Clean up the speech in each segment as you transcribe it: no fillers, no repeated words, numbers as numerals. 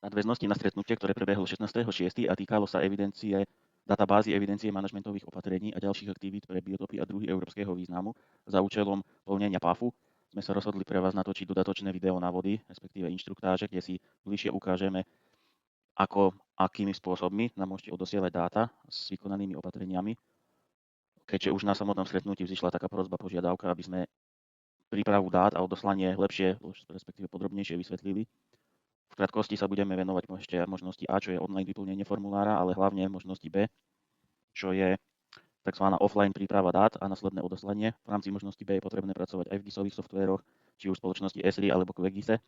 nadväznosti na stretnutie, ktoré prebehlo 16.6. a týkalo sa databázy evidencie manažmentových opatrení a ďalších aktivít pre biotopy a druhy európskeho významu za účelom plnenia PAFu, sme sa rozhodli pre vás natočiť dodatočné video návody, respektíve inštruktáže, kde si bližšie ukážeme, akými spôsobmi nám môžete odosielať dáta s vykonanými opatreniami, keďže už na samotnom stretnutí vzýšla taká prosba, požiadavka, aby sme prípravu dát a odoslanie lepšie, respektíve podrobnejšie vysvetlili. V krátkosti sa budeme venovať ešte možnosti A, čo je online vyplnenie formulára, ale hlavne možnosti B, čo je tzv. Offline príprava dát a následné odoslanie. V rámci možnosti B je potrebné pracovať aj v GISových softvéroch, či už spoločnosti Esri alebo QGISe,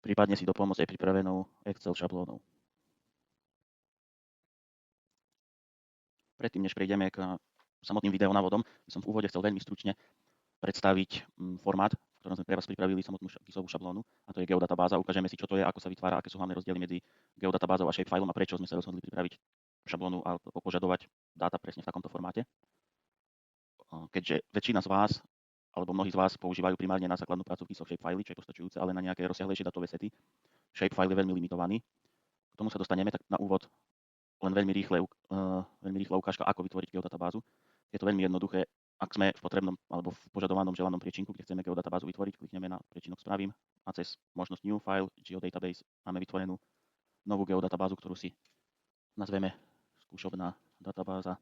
prípadne si dopomôcť aj pripravenou Excel šablónou. Predtým, než prejdeme k samotným videonávodom, som v úvode chcel veľmi stručne predstaviť formát, v ktorom sme pre vás pripravili samotnú GISovú šablónu, a to je geodatabáza. Ukážeme si, čo to je, ako sa vytvára, aké sú hlavné rozdiely medzi geodatabázou a shapefileom a prečo sme sa rozhodli pripraviť šablónu a požadovať dáta presne v takomto formáte. Keďže väčšina z vás, alebo mnohí z vás používajú primárne na základnú prácu v GISoch shapefily, čo je postačujúce, ale na nejaké rozsiahlejšie datové sety, shapefile je veľmi limitovaný. K tomu sa dostaneme, tak na úvod len veľmi rýchla ukážka, ako vytvoriť geodatabázu. Je to veľmi jednoduché. Ak sme v potrebnom alebo v požadovanom želanom priečinku, kde chceme geodatabázu vytvoriť, klikneme na priečinok Spravím a cez možnosť New File, Geodatabase máme vytvorenú novú geodatabázu, ktorú si nazveme skúšobná databáza.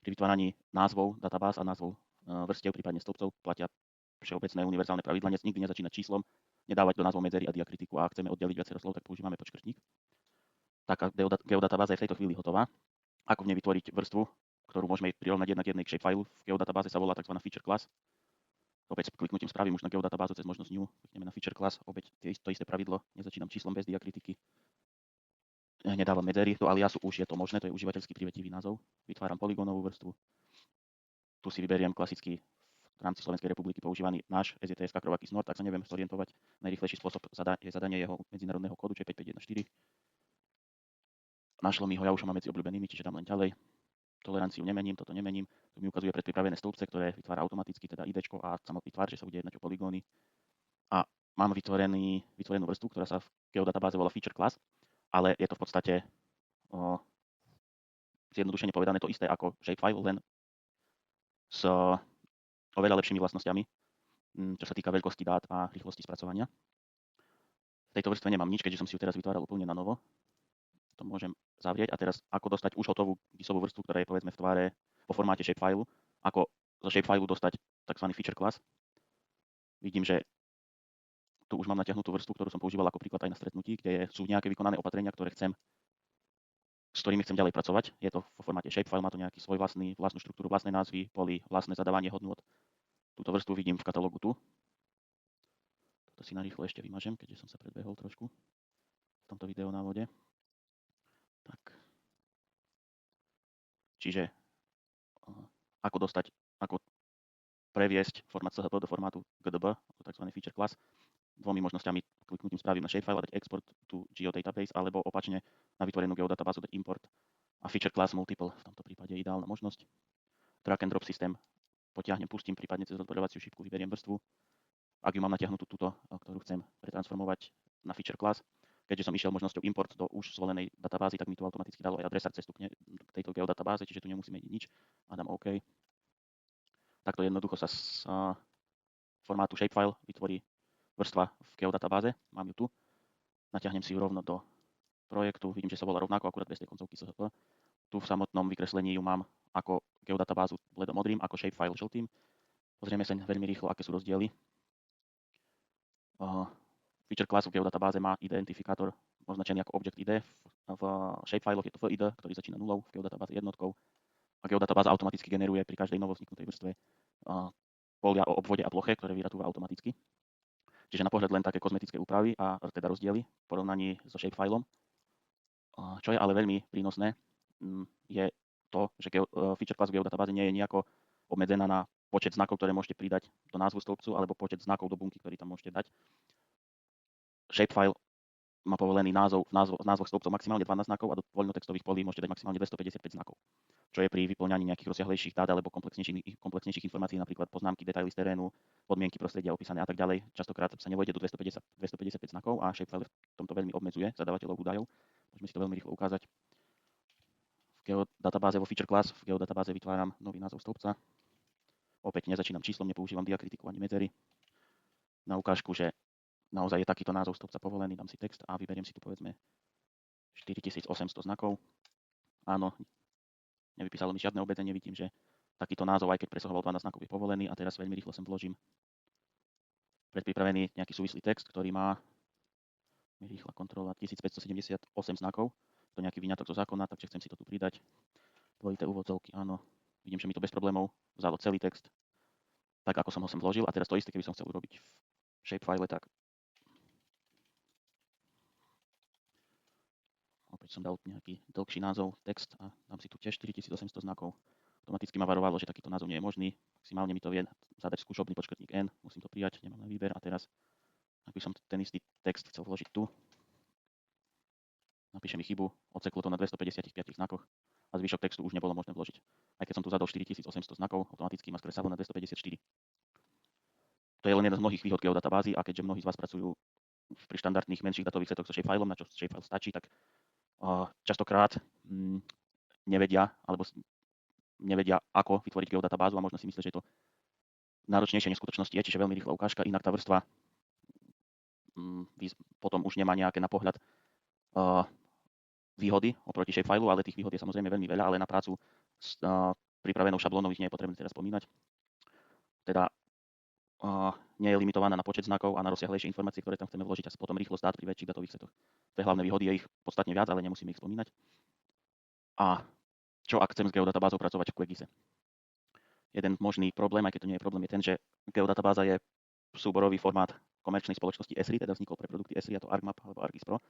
Pri vytváraní názvov databáz a názvov vrstiev, prípadne stĺpcov, platia všeobecné univerzálne pravidla. Nikdy nezačínať číslom, nedávať do názvov medzery a diakritiku, a ak chceme oddeliť viacero slov, tak používame počkrtník. Taká geodatabáza je v tejto chvíli hotová. Ako v nej vytvoriť vrstvu, ktorú môžeme prirovnať jednak jednej k shapefile. V geodatabáze sa volá tzv. Feature class. Opäť kliknutím Spravím už na geodatabázu cez možnosť New, klikneme na Feature class, opäť to isté pravidlo, nezačínam číslom bez diakritiky, nedávam medzery, do aliasu už je to možné, to je užívateľský privetivý názov. Vytváram poligónovú vrstvu. Tu si vyberiem klasický v rámci Slovenskej republiky používaný náš SJTSK Krovakis Nord, tak sa neviem zorientovať. Najrýchlejší spôsob je zadanie jeho medzinárodného kódu, čo je 5514. Našlo mi ho, ja už ho mám medzi obľúbenými, čiže dám len ďalej. Toleranciu nemením, toto nemením. Tu mi ukazuje predpripravené stĺpce, ktoré vytvára automaticky, teda ID a samotný tvar, že sa bude jednať o poligóny. A mám vytvorenú vrstvu, ktorá sa v geodatabáze volá Feature Class, ale je to v podstate zjednodušene povedané to isté ako shapefile, len s oveľa lepšími vlastnosťami, čo sa týka veľkosti dát a rýchlosti spracovania. V tejto vrstve nemám nič, keďže som si ju teraz vytváral úplne na novo. To môžem zavrieť. A teraz ako dostať už hotovú GISovú vrstvu, ktorá je povedzme v tvare po formáte shapefile, ako zo shapefile dostať tzv. Feature class. Vidím, že tu už mám natiahnutú vrstvu, ktorú som používal ako príklad aj na stretnutí, kde sú nejaké vykonané opatrenia, s ktorými chcem ďalej pracovať. Je to vo formáte shapefile, má to nejaký svoj vlastnú štruktúru, vlastné názvy, poly, vlastné zadávanie hodnôt. Túto vrstvu vidím v katalógu tu. Toto si narýchlo ešte vymažem, keďže som sa predbehol trošku v tomto videonávode. Tak. Čiže ako previesť formát CHP do formátu GDB, tzv. Feature Class, dvomi možnosťami: kliknutím Spravím na shapefile a dať export to geodatabase, alebo opačne na vytvorenú geodatabázu dať import a Feature Class multiple, v tomto prípade ideálna možnosť. Drag and drop systém potiahnem, pustím, prípadne cez odborovaciu šípku vyberiem vrstvu, ak ju mám natiahnutú túto, ktorú chcem pretransformovať na Feature Class. Keďže som išiel možnosťou import do už zvolenej databázy, tak mi tu automaticky dalo aj adresár cestu k tejto geodatabáze, čiže tu nemusím meniť nič a dám OK. Takto jednoducho sa z formátu shapefile vytvorí vrstva v geodatabáze. Mám ju tu. Natiahnem si ju rovno do projektu. Vidím, že sa volá rovnako, akurát bez tej koncovky SHP. Tu v samotnom vykreslení ju mám ako geodatabázu bledomodrým, ako shapefile žltým. Pozrieme sa veľmi rýchlo, aké sú rozdiely. Feature class v geodatabáze má identifikátor označený ako object ID. V shapefiloch je to VID, ktorý začína nulou, v geodatabáze jednotkou. A geodatabáza automaticky generuje pri každej novovzniknutej vrstve polia o obvode a ploche, ktoré vyratúva automaticky. Čiže na pohľad len také kozmetické úpravy a teda rozdiely v porovnaní so shapefilom. Čo je ale veľmi prínosné, je to, že feature class v geodatabáze nie je nejako obmedzená na počet znakov, ktoré môžete pridať do názvu stĺpcu, alebo počet znakov do bunky, ktorý tam môžete dať. Shapefile má povolený v názvoch stĺpcov maximálne 12 znakov a do voľnotextových polí môžete dať maximálne 255 znakov, čo je pri vyplňaní nejakých rozsiahlejších dát alebo komplexnejších informácií, napríklad poznámky, detaily z terénu, podmienky prostredia opísané a tak ďalej. Častokrát sa nevojde do 255 znakov a Shapefile v tomto veľmi obmedzuje zadávateľov údajov. Môžeme si to veľmi rýchlo ukázať. V geodatabáze vo feature class, v geodatabáze vytváram nový názov stĺpca. Opäť nezačínam číslom, nepoužívam diakritiku ani medzery. Na ukážku, že naozaj je takýto názov stĺpca povolený, dám si text a vyberiem si tu povedzme 4800 znakov. Áno, nevypísalo mi žiadne obmedzenie, vidím, že takýto názov, aj keď presahoval 12 znakov, je povolený a teraz veľmi rýchlo sem vložím predpripravený nejaký súvislý text, ktorý má rýchla kontrola 1578 znakov. To nejaký výňatok zo zákona, takže chcem si to tu pridať. Dvojité úvodzovky, áno. Vidím, že mi to bez problémov vzalo celý text, tak ako som ho sem vložil. A teraz to isté, keby som chcel urobiť v Shapefile, tak opäť som dal nejaký dlhší názov, text a dám si tu tiež 4800 znakov. Automaticky ma varovalo, že takýto názov nie je možný. Maximálne mi to vie zadať skúšobný počkratník N, musím to prijať, nemám na výber. A teraz, ak by som ten istý text chcel vložiť tu, napíše mi chybu, odseklo to na 255 znakoch a zvyšok textu už nebolo možné vložiť. Aj keď som tu zadal 4800 znakov, automaticky ma skresalo na 254. To je len jeden z mnohých výhod geodatabázy a keďže mnohí z vás pracujú pri štandardných menších datových setoch so Shapefileom, na čo Shapefile stačí, tak častokrát nevedia, ako vytvoriť geodatabázu a možno si myslia, že je to náročnejšie než v skutočnosti je, čiže veľmi rýchla ukážka. Inak tá vrstva potom už nemá nejaké na pohľad výhody oproti Shapefileu, ale tých výhod je samozrejme veľmi veľa, ale na prácu s pripravenou šablónou ich nie je potrebné teraz spomínať. Teda nie je limitovaná na počet znakov a na rozsiahlejšie informácie, ktoré tam chceme vložiť a sa potom rýchlo zdať pri väčších datových setoch. To je hlavné výhody, je ich podstatne viac, ale nemusíme ich spomínať. A čo ak chcem s geodatabázou pracovať v QGISe? Jeden možný problém, aj keď to nie je problém, je ten, že geodatabáza je súborový formát komerčnej spoločnosti Esri, teda vznikol pre produkty Esri, a to ArcMap alebo ArcGIS Pro.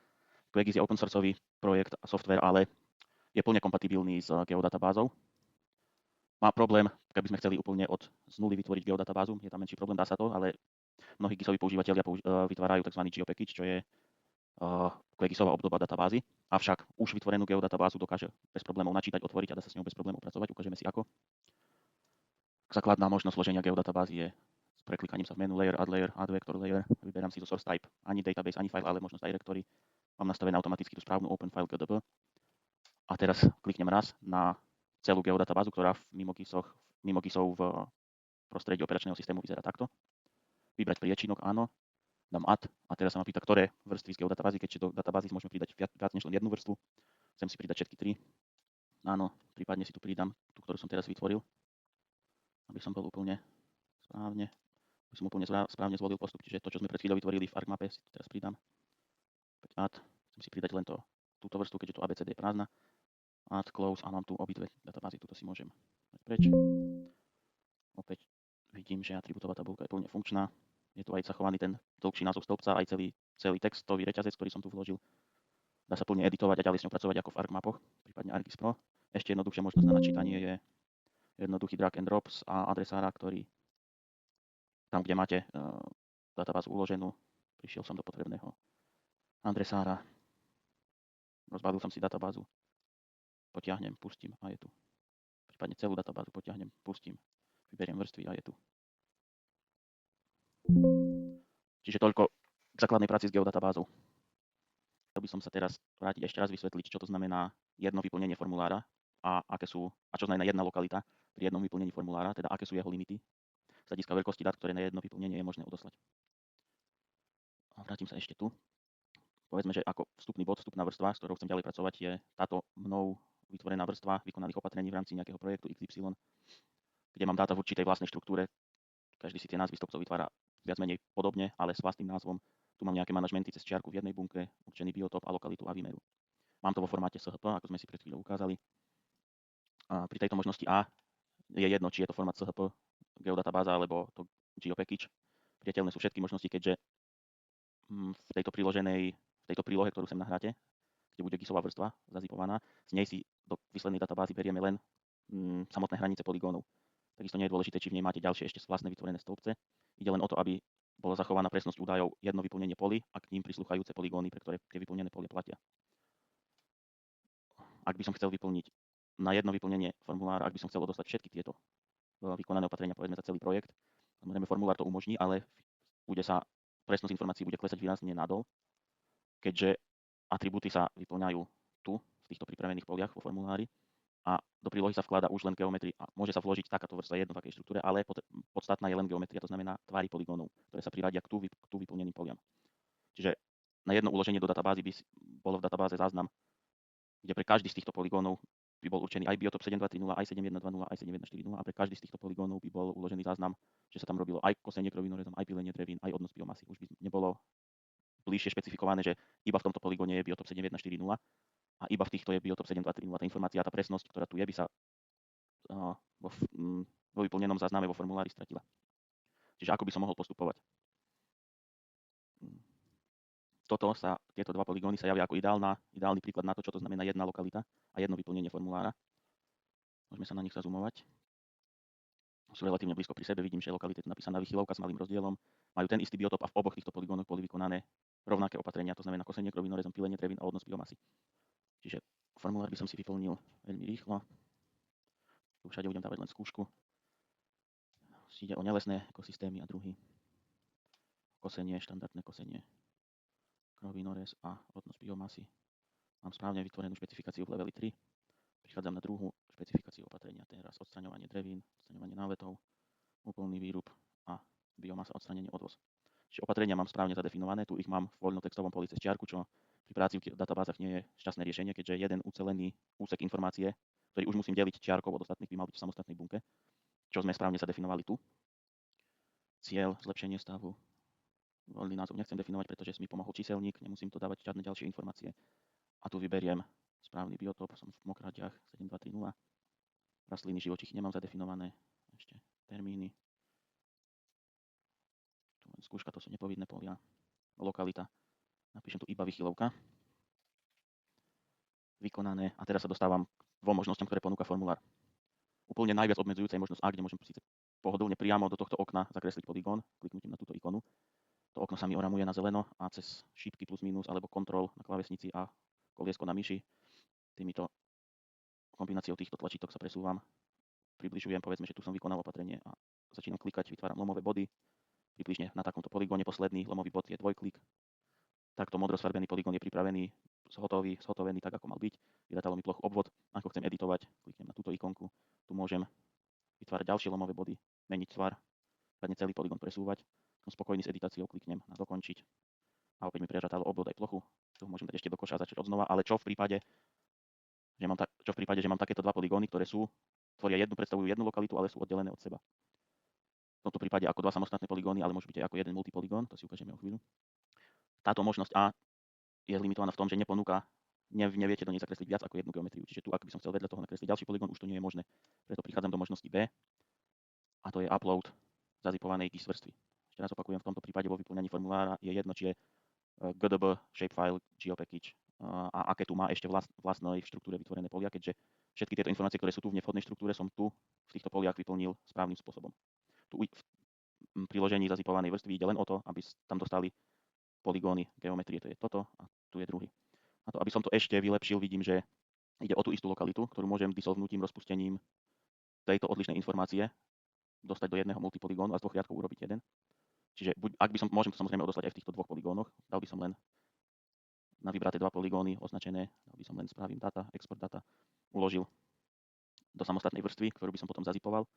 QGIS je open sourceový projekt a software, ale je plne kompatibilný s geodatabázou. Má problém, keby sme chceli úplne od nuly vytvoriť geodatabázu, je tam menší problém, dá sa to, ale mnohí GISoví používateľia vytvárajú tzv. GeoPackage, čo je QGISová obdoba databázy, avšak už vytvorenú geodatabázu dokáže bez problémov načítať, otvoriť a dá sa s ňou bez problémov pracovať. Ukážeme si ako. Základná možnosť zloženia geodatabázy je s preklikaním sa v menu layer, add vector layer. Vyberám si zo source type ani database, ani file, ale možnosť directory. Mám nastavené automaticky tú správnu open file GDB. A teraz kliknem raz na celú geodatabázu, ktorá mimo GISov v prostredí operačného systému vyzerá takto. Vybrať priečinok, áno. Dám add a teraz sa ma pýta, ktoré vrstvy z geodatabázy, keďže do databázy môžeme pridať viac než len jednu vrstvu. Chcem si pridať všetky 3. Áno, prípadne si tu pridám tú, ktorú som teraz vytvoril, aby som bol úplne správne. Aby som úplne správne zvolil postup, čiže to, čo sme pred chvíľou vytvorili v ArcMape, si tu teraz pridám. Opäť add, chcem si pridať len túto vrstvu, keďže tu ABCD je prázdna. Add, close a mám tu obidve databázy, túto si môžem dať preč. Opäť vidím, že atribútová tabulka je plne funkčná. Je tu aj zachovaný ten dlhší názov stĺpca, aj celý textový reťazec, ktorý som tu vložil. Dá sa plne editovať a ďalej s ňou pracovať ako v ArcMapoch, prípadne ArcGIS Pro. Ešte jednoduchšia možnosť na načítanie je jednoduchý drag and drop z adresára, ktorý tam, kde máte databázu uloženú, prišiel som do potrebného adresára, rozbalil som si databázu, potiahnem, pustím a je tu. Prípadne celú databázu potiahnem, pustím, vyberiem vrstvy a je tu. Čiže toľko k základnej práci s geodatabázou. Chcel by som sa teraz vrátiť ešte raz vysvetliť, čo to znamená jedno vyplnenie formulára a čo znamená jedna lokalita pri jednom vyplnení formulára, teda aké sú jeho limity z hľadiska veľkosti dát, ktoré na jedno vyplnenie je možné odoslať. Vrátim sa ešte tu. Povedzme, že ako vstupná vrstva, s ktorou chcem ďalej pracovať, je táto mnou vytvorená vrstva vykonaných opatrení v rámci nejakého projektu XY, kde mám dáta v určitej vlastnej štruktúre. Každý si tie názvy stĺpcov vytvára viac menej podobne, ale s vlastným názvom. Tu mám nejaké manažmenty cez čiarku v jednej bunke, určený biotop a lokalitu a výmeru. Mám to vo formáte SHP, ako sme si pred chvíľou ukázali. A pri tejto možnosti A je jedno, či je to formát SHP, geodatabáza alebo to GeoPackage. Priateľné sú všetky možnosti, keďže v tejto prílohe, ktorú sem nahráte, kde bude GISová vrstva zazipovaná, z nej si do výslednej databázy berieme len samotné hranice poligónov. Takisto nie je dôležité, či v nej máte ďalšie ešte vlastné vytvorené stĺpce. Ide len o to, aby bola zachovaná presnosť údajov, jedno vyplnenie polí a k ním prislúchajúce poligóny, pre ktoré tie vyplnené polia platia. Ak by som chcel vyplniť na jedno vyplnenie formulára, ak by som chcel odoslať všetky tieto vykonané opatrenia, povedzme za celý projekt, samozrejme formulár to umožní, ale presnosť informácií bude klesať výrazne nadol, keďže atribúty sa vyplňajú tu, v týchto pripravených poliach vo formulári a do prílohy sa vkladá už len geometria. Môže sa vložiť takáto vrstva jedno v takej štruktúre, ale podstatná je len geometria, to znamená tvary poligónov, ktoré sa priradia k tu vyplneným poliam. Čiže na jedno uloženie do databázy by bolo v databáze záznam, kde pre každý z týchto poligónov by bol určený aj biotop 7230, aj 7120, aj 7140 a pre každý z týchto poligónov by bol uložený záznam, že sa tam robilo aj kosenie krovinorezom, aj pilenie drevín, aj odnos biomasy. Už by nebolo bližšie špecifikované, že iba v tomto poligóne je biotop 7140 a iba v týchto je biotop 7230. Tá informácia, tá presnosť, ktorá tu je, by sa vo vyplnenom zázname vo formulári stratila. Čiže ako by som mohol postupovať? Tieto dva poligóny sa javia ako ideálny príklad na to, čo to znamená jedna lokalita a jedno vyplnenie formulára. Môžeme sa na nich zazoomovať. Sú relatívne blízko pri sebe, vidím, že lokalita je napísaná vychylovka s malým rozdielom. Majú ten istý biotop a v oboch týchto poligónoch boli vykonané rovnaké opatrenia, to znamená kosenie krovinorezom, pilenie drevín a odnos biomasy. Čiže formulár by som si vyplnil veľmi rýchlo. Tu všade budem dávať len skúšku. Ide o nelesné ekosystémy a druhy. Kosenie, štandardné kosenie, krovinorez a odnos biomasy. Mám správne vytvorenú špecifikáciu v leveli 3. Prichádzam na druhú špecifikáciu opatrenia. Teraz odstraňovanie drevín, odstraňovanie náletov, úplný výrub a biomasa, odstranenie, odvoz. Čiže opatrenia mám správne zadefinované. Tu ich mám v voľnotextovom poli cez čiarku, čo pri práci v databázach nie je šťastné riešenie, keďže jeden ucelený úsek informácie, ktorý už musím deliť čiarkou od ostatných, by mal byť v samostatnej bunke, čo sme správne zadefinovali tu. Cieľ, zlepšenie stavu. Voľný názov nechcem definovať, pretože mi pomohol číselník, nemusím to dávať žiadne ďalšie informácie. A tu vyberiem správny biotop, som v Mokraďach 7230. Rastliny, živočichy nemám zadefinované, ešte termíny. Tu len skúška, to sú nepovinné polia. Lokalita, napíšem tu iba vychylovka. Vykonané a teraz sa dostávam k dvom možnostiam, ktoré ponúka formulár. Úplne najviac obmedzujúca je možnosť A, kde môžem síce pohodlne priamo do tohto okna zakresliť poligón, kliknutím na túto ikonu. To okno sa mi oramuje na zeleno a cez šípky plus minus alebo kontrol na klávesnici a koliesko na myši týmito kombináciou týchto tlačítok sa presúvam. Približujem, povedzme, že tu som vykonal opatrenie a začínam klikať, vytváram lomové body. Približne na takomto poligóne posledný lomový bod je dvojklik. Takto modrosfarbený poligón je pripravený, zhotovený tak, ako mal byť. Vyrátalo mi plochu obvod. Ako chcem editovať, kliknem na túto ikonku. Tu môžem vytvárať ďalšie lomové body, meniť tvar, prípadne celý poligón presúvať. Som spokojný s editáciou, kliknem na dokončiť. A opäť mi prežatalo obvod aj plochu. Tu môžem dať ešte do koša a začať odznova, ale čo v prípade, že mám takéto dva poligóny, ktoré predstavujú jednu lokalitu, ale sú oddelené od seba. V tomto prípade ako dva samostatné poligóny, ale môžu byť aj ako jeden multipoligón, to si ukážeme o chvíľu. Táto možnosť A je limitovaná v tom, že neviete do nej zakresliť viac ako jednu geometriu. Čiže tu, ak by som chcel vedľa toho nakresliť ďalší poligón, už to nie je možné. Preto prichádzam do možnosti B a to je upload zazipovanej GIS vrstvy. Ešte raz opakujem, v tomto prípade vo vyplňaní formulára je jedno, či je GDB, shapefile, geopackage a aké tu má ešte vlastnej štruktúre vytvorené polia, keďže všetky tieto informácie, ktoré sú tu v nevhodnej štruktúre, som tu v týchto poliach vyplnil správnym spôsobom. Tu v priložení zazipovanej vrstvy ide len o to, aby tam dostali poligóny geometrie, to je toto a tu je druhý. A to, aby som to ešte vylepšil, vidím, že ide o tú istú lokalitu, ktorú môžem disolvnutím, rozpustením tejto odlišnej informácie dostať do jedného multipoligónu a z dvoch riadkov urobiť jeden. Čiže môžem to samozrejme odoslať aj v týchto dvoch poligónoch, dal by som len na vybraté dva poligóny označené, dal by som len spravím data, export data, uložil do samostatnej vrstvy, ktorú by som potom zazipoval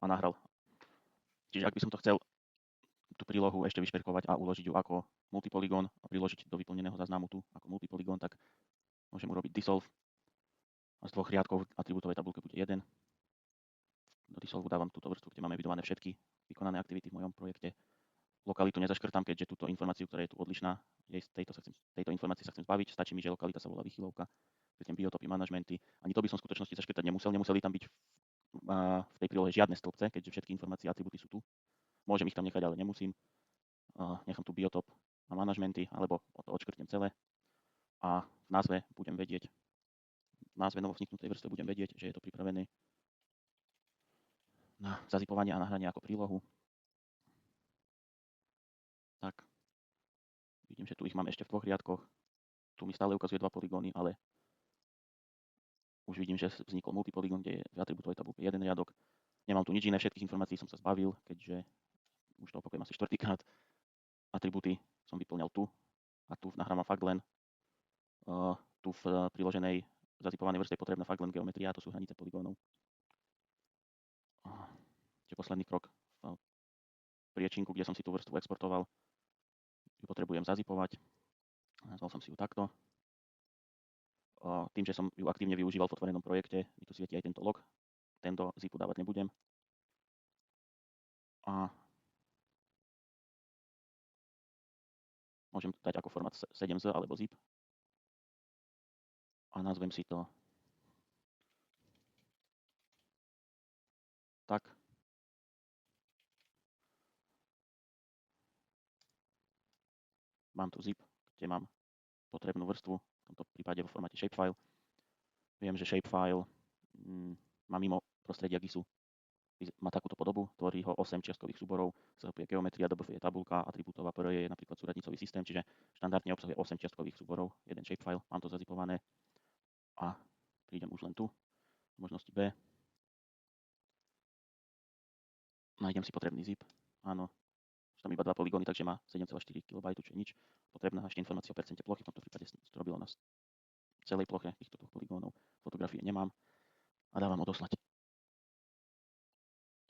a nahral. Čiže ak by som to chcel tú prílohu ešte vyšperkovať a uložiť ju ako multipoligón a priložiť do vyplneného záznamu tu ako multipoligón, tak môžem urobiť dissolve a z dvoch riadkov v atribútovej tabulke bude jeden. Do dissolve dávam túto vrstvu, kde máme evidované všetky vykonané aktivity v mojom projekte. Lokalitu nezaškrtám, keďže túto informáciu, ktorá je tu odlišná, tejto informácie sa chcem zbaviť. Stačí mi, že lokalita sa volá vychylovka, kliknem biotopy, manažmenty. Ani to by som v skutočnosti zaškrtať nemuseli tam byť v tej prílohe žiadne stĺpce, keďže všetky informácie a atribúty sú tu. Môžem ich tam nechať, ale nemusím. Nechám tu biotop a manažmenty, alebo to odškrtnem celé. A v názve novovzniknutej vrstve budem vedieť, že je to pripravené na zazipovanie a nahranie ako prílohu. Vidím, že tu ich mám ešte v 2 riadkoch. Tu mi stále ukazuje 2 poligóny, ale už vidím, že vznikol multipolygón, kde je v atribútovej tabulke 1 riadok. Nemám tu nič iné, všetkých informácií som sa zbavil, keďže už to opakujem asi 4-krát. Atribúty som vyplňal tu a tu nahrávam fakt len tu v priloženej zazipovanej vrstve je potrebná fakt len geometria, to sú hranice poligónov. Čiže posledný krok v priečinku, kde som si tú vrstvu exportoval, ju potrebujem zazipovať. Nazval som si ju takto. Tým, že som ju aktívne využíval v otvorenom projekte, mi tu svieti aj tento log. Tento zipu dávať nebudem. A môžem dať ako formát 7z alebo zip. A nazvem si to tak. Mám tu zip, kde mám potrebnú vrstvu, v tomto prípade vo formáte shapefile. Viem, že shapefile má mimo prostredia GISu, má takúto podobu, tvorí ho 8 čiastkových súborov, je geometria, DBF je tabulka, atribútová PR je napríklad súradnicový systém, čiže štandardne obsahuje 8 čiastkových súborov, jeden shapefile, mám to zazipované a prídem už len tu, možnosti B. Nájdem si potrebný zip, áno, sú tam iba 2 poligóny, takže má 7,4 KB, čo je nič. Potrebná ešte informácia o percente plochy, v tomto prípade to robilo na celej ploche týchto 2 poligónov. Fotografie nemám a dávam odoslať.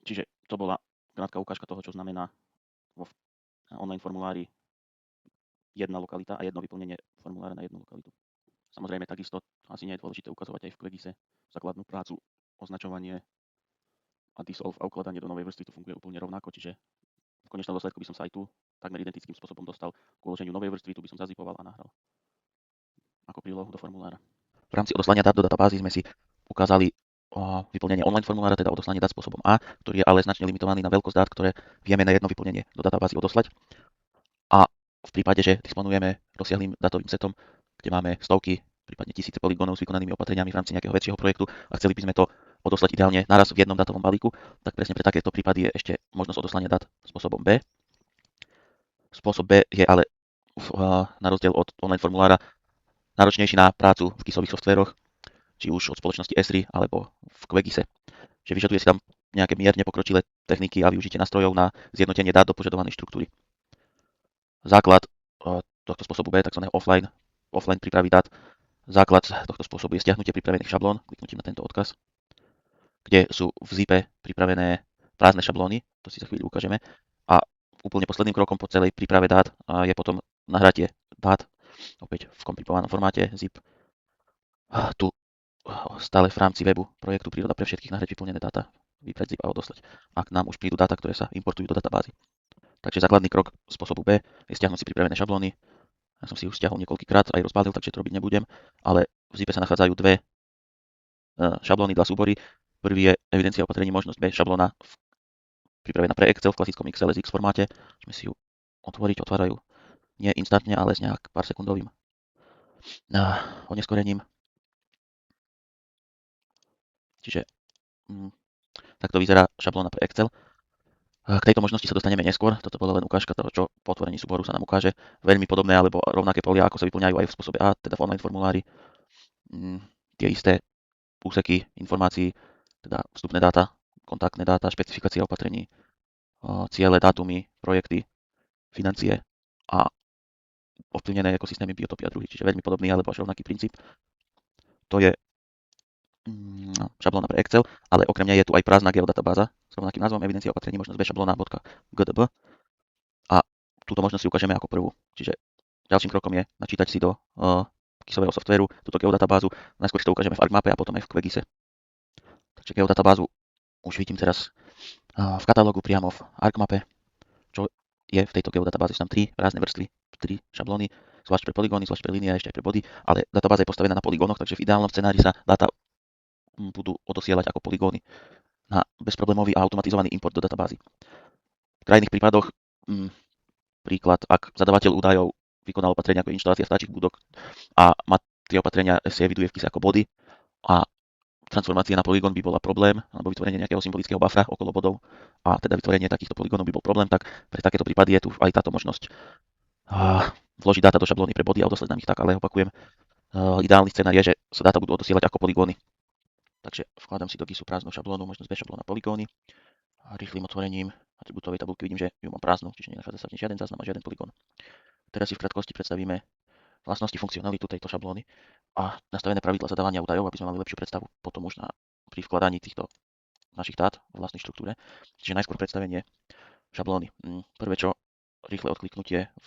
Čiže to bola krátka ukážka toho, čo znamená vo online formulári jedna lokalita a jedno vyplnenie formulára na jednu lokalitu. Samozrejme, takisto asi nie je dôležité ukazovať aj v QGISe základnú prácu, označovanie a dissolve a ukladanie do novej vrstvy, to funguje úplne rovnako, čiže v konečnom dôsledku by som sa aj tu takmer identickým spôsobom dostal k uloženiu novej vrstvy, tu by som zazipoval a nahral ako prílohu do formulára. V rámci odoslania dát do databázy sme si ukázali vyplnenie online formulára, teda odoslanie dát spôsobom A, ktorý je ale značne limitovaný na veľkosť dát, ktoré vieme na jedno vyplnenie do databázy odoslať. A v prípade, že disponujeme rozsiahlým dátovým setom, kde máme stovky, prípadne tisíce poligónov s vykonanými opatreniami v rámci nejakého väčšieho projektu a chceli by sme to odoslať ideálne naraz v jednom dátovom balíku, tak presne pre takéto prípady je ešte možnosť odoslania dát spôsobom B. Spôsob B je ale na rozdiel od online formulára náročnejší na prácu v GISových softvéroch, či už od spoločnosti Esri alebo v QGISe. Že vyžaduje si tam nejaké mierne pokročilé techniky a využitie nástrojov na zjednotenie dát do požadovanej štruktúry. Základ tohto spôsobu B, tzv. offline prípravy dát, základ tohto spôsobu je stiahnutie pripravených šablón, kliknutím na tento odkaz, kde sú v zipe pripravené prázdne šablóny, to si za chvíľu ukážeme, a úplne posledným krokom po celej príprave dát je potom nahratie dát, opäť v komprimovanom formáte zip. Tu stále v rámci webu projektu Príroda pre všetkých nahrať vyplnené dáta, vybrať zip a odoslať, ak nám už prídu dáta, ktoré sa importujú do databázy. Takže základný krok spôsobu B je stiahnuť si pripravené šablóny. Ja som si už stiahol niekoľkýkrát, aj rozbalil, takže to robiť nebudem, ale v zipe sa nachádzajú dve šablóny, 2 súbory. Prvý je evidencia opatrení, možnosť B, šablóna pripravená pre Excel v klasickom XLSX formáte. Môžeme si ju otvoriť, otvárajú nie instantne, ale s nejak pár sekundovým oneskorením. Čiže takto vyzerá šablóna pre Excel. K tejto možnosti sa dostaneme neskôr, toto bola len ukážka toho, čo po otvorení súboru sa nám ukáže. Veľmi podobné alebo rovnaké polia, ako sa vyplňajú aj v spôsobe A, teda v online formulári. Tie isté úseky informácií, teda vstupné dáta, kontaktné dáta, špecifikácia opatrení, ciele, dátumy, projekty, financie a ovplyvnené ekosystémy, biotopy a druhy, čiže veľmi podobný alebo až rovnaký princíp. To je šablóna pre Excel, ale okrem nej je tu aj prázdna geodatabáza s rovnakým názvom evidencia opatrení možnosť bšablona.gdb a túto možnosť si ukážeme ako prvú. Čiže ďalším krokom je načítať si do GISového softvéru túto geodatabázu. Najskôr si to ukážeme v ArcMape a potom aj v QGISe. Takže geodatabázu už vidím teraz v katalógu priamo v ArcMape, čo je v tejto geodatabáze. Sú tam 3 prázdne vrstvy, 3 šablóny, zvlášť pre polygóny, zvlášť pre línie a ešte aj pre body, ale databáza je postavená na polygónoch, takže v ideálnom scenári sa dáta budú odosielať ako polygóny na bezproblémový a automatizovaný import do databázy. V krajných prípadoch, príklad, ak zadavateľ údajov vykonal opatrenia ako inštalácia vtáčich budok a má tie opatrenia si eviduje v GISe ako body a transformácia na polygón by bola problém, alebo vytvorenie nejakého symbolického buffera okolo bodov a teda vytvorenie takýchto polygónov by bol problém, tak pre takéto prípady je tu aj táto možnosť vložiť dáta do šablóny pre body a odoslať nám ich tak, ale opakujem, ideálny scenár je, že sa dáta budú odosielať ako poligóny. Takže vkladám si do GISu prázdnu šablónu, možno bez šablóna poligóny a rýchlym otvorením atribútovej tabulky vidím, že ju mám prázdnu, čiže nenachádza sa v nej žiaden záznam a žiaden poligón. Teraz si v krátkosti predstavíme vlastnosti, funkcionalitu tejto šablóny a nastavené pravidla zadávania údajov, aby sme mali lepšiu predstavu potom už pri vkladaní týchto našich dát vo vlastnej štruktúre. Čiže najskôr predstavenie šablóny. Prvé čo, rýchle odkliknutie v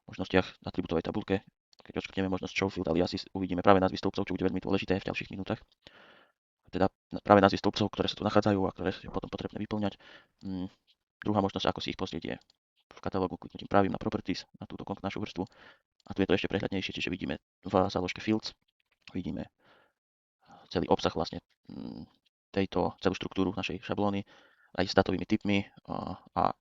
možnostiach atribútovej tabulke. Keď odškrtneme možnosť show field aliases, uvidíme práve názvy stĺpcov, čo bude veľmi dôležité v ďalších minútach. Teda práve názvy stĺpcov, ktoré sa tu nachádzajú a ktoré je potom potrebné vyplňať. Druhá možnosť, ako si ich pozrieť, je v katalógu kliknutím pravým na properties, na túto našu vrstvu. A tu je to ešte prehľadnejšie, čiže vidíme v záložke fields, vidíme celý obsah vlastne celú štruktúru našej šablóny, aj s datovými typmi a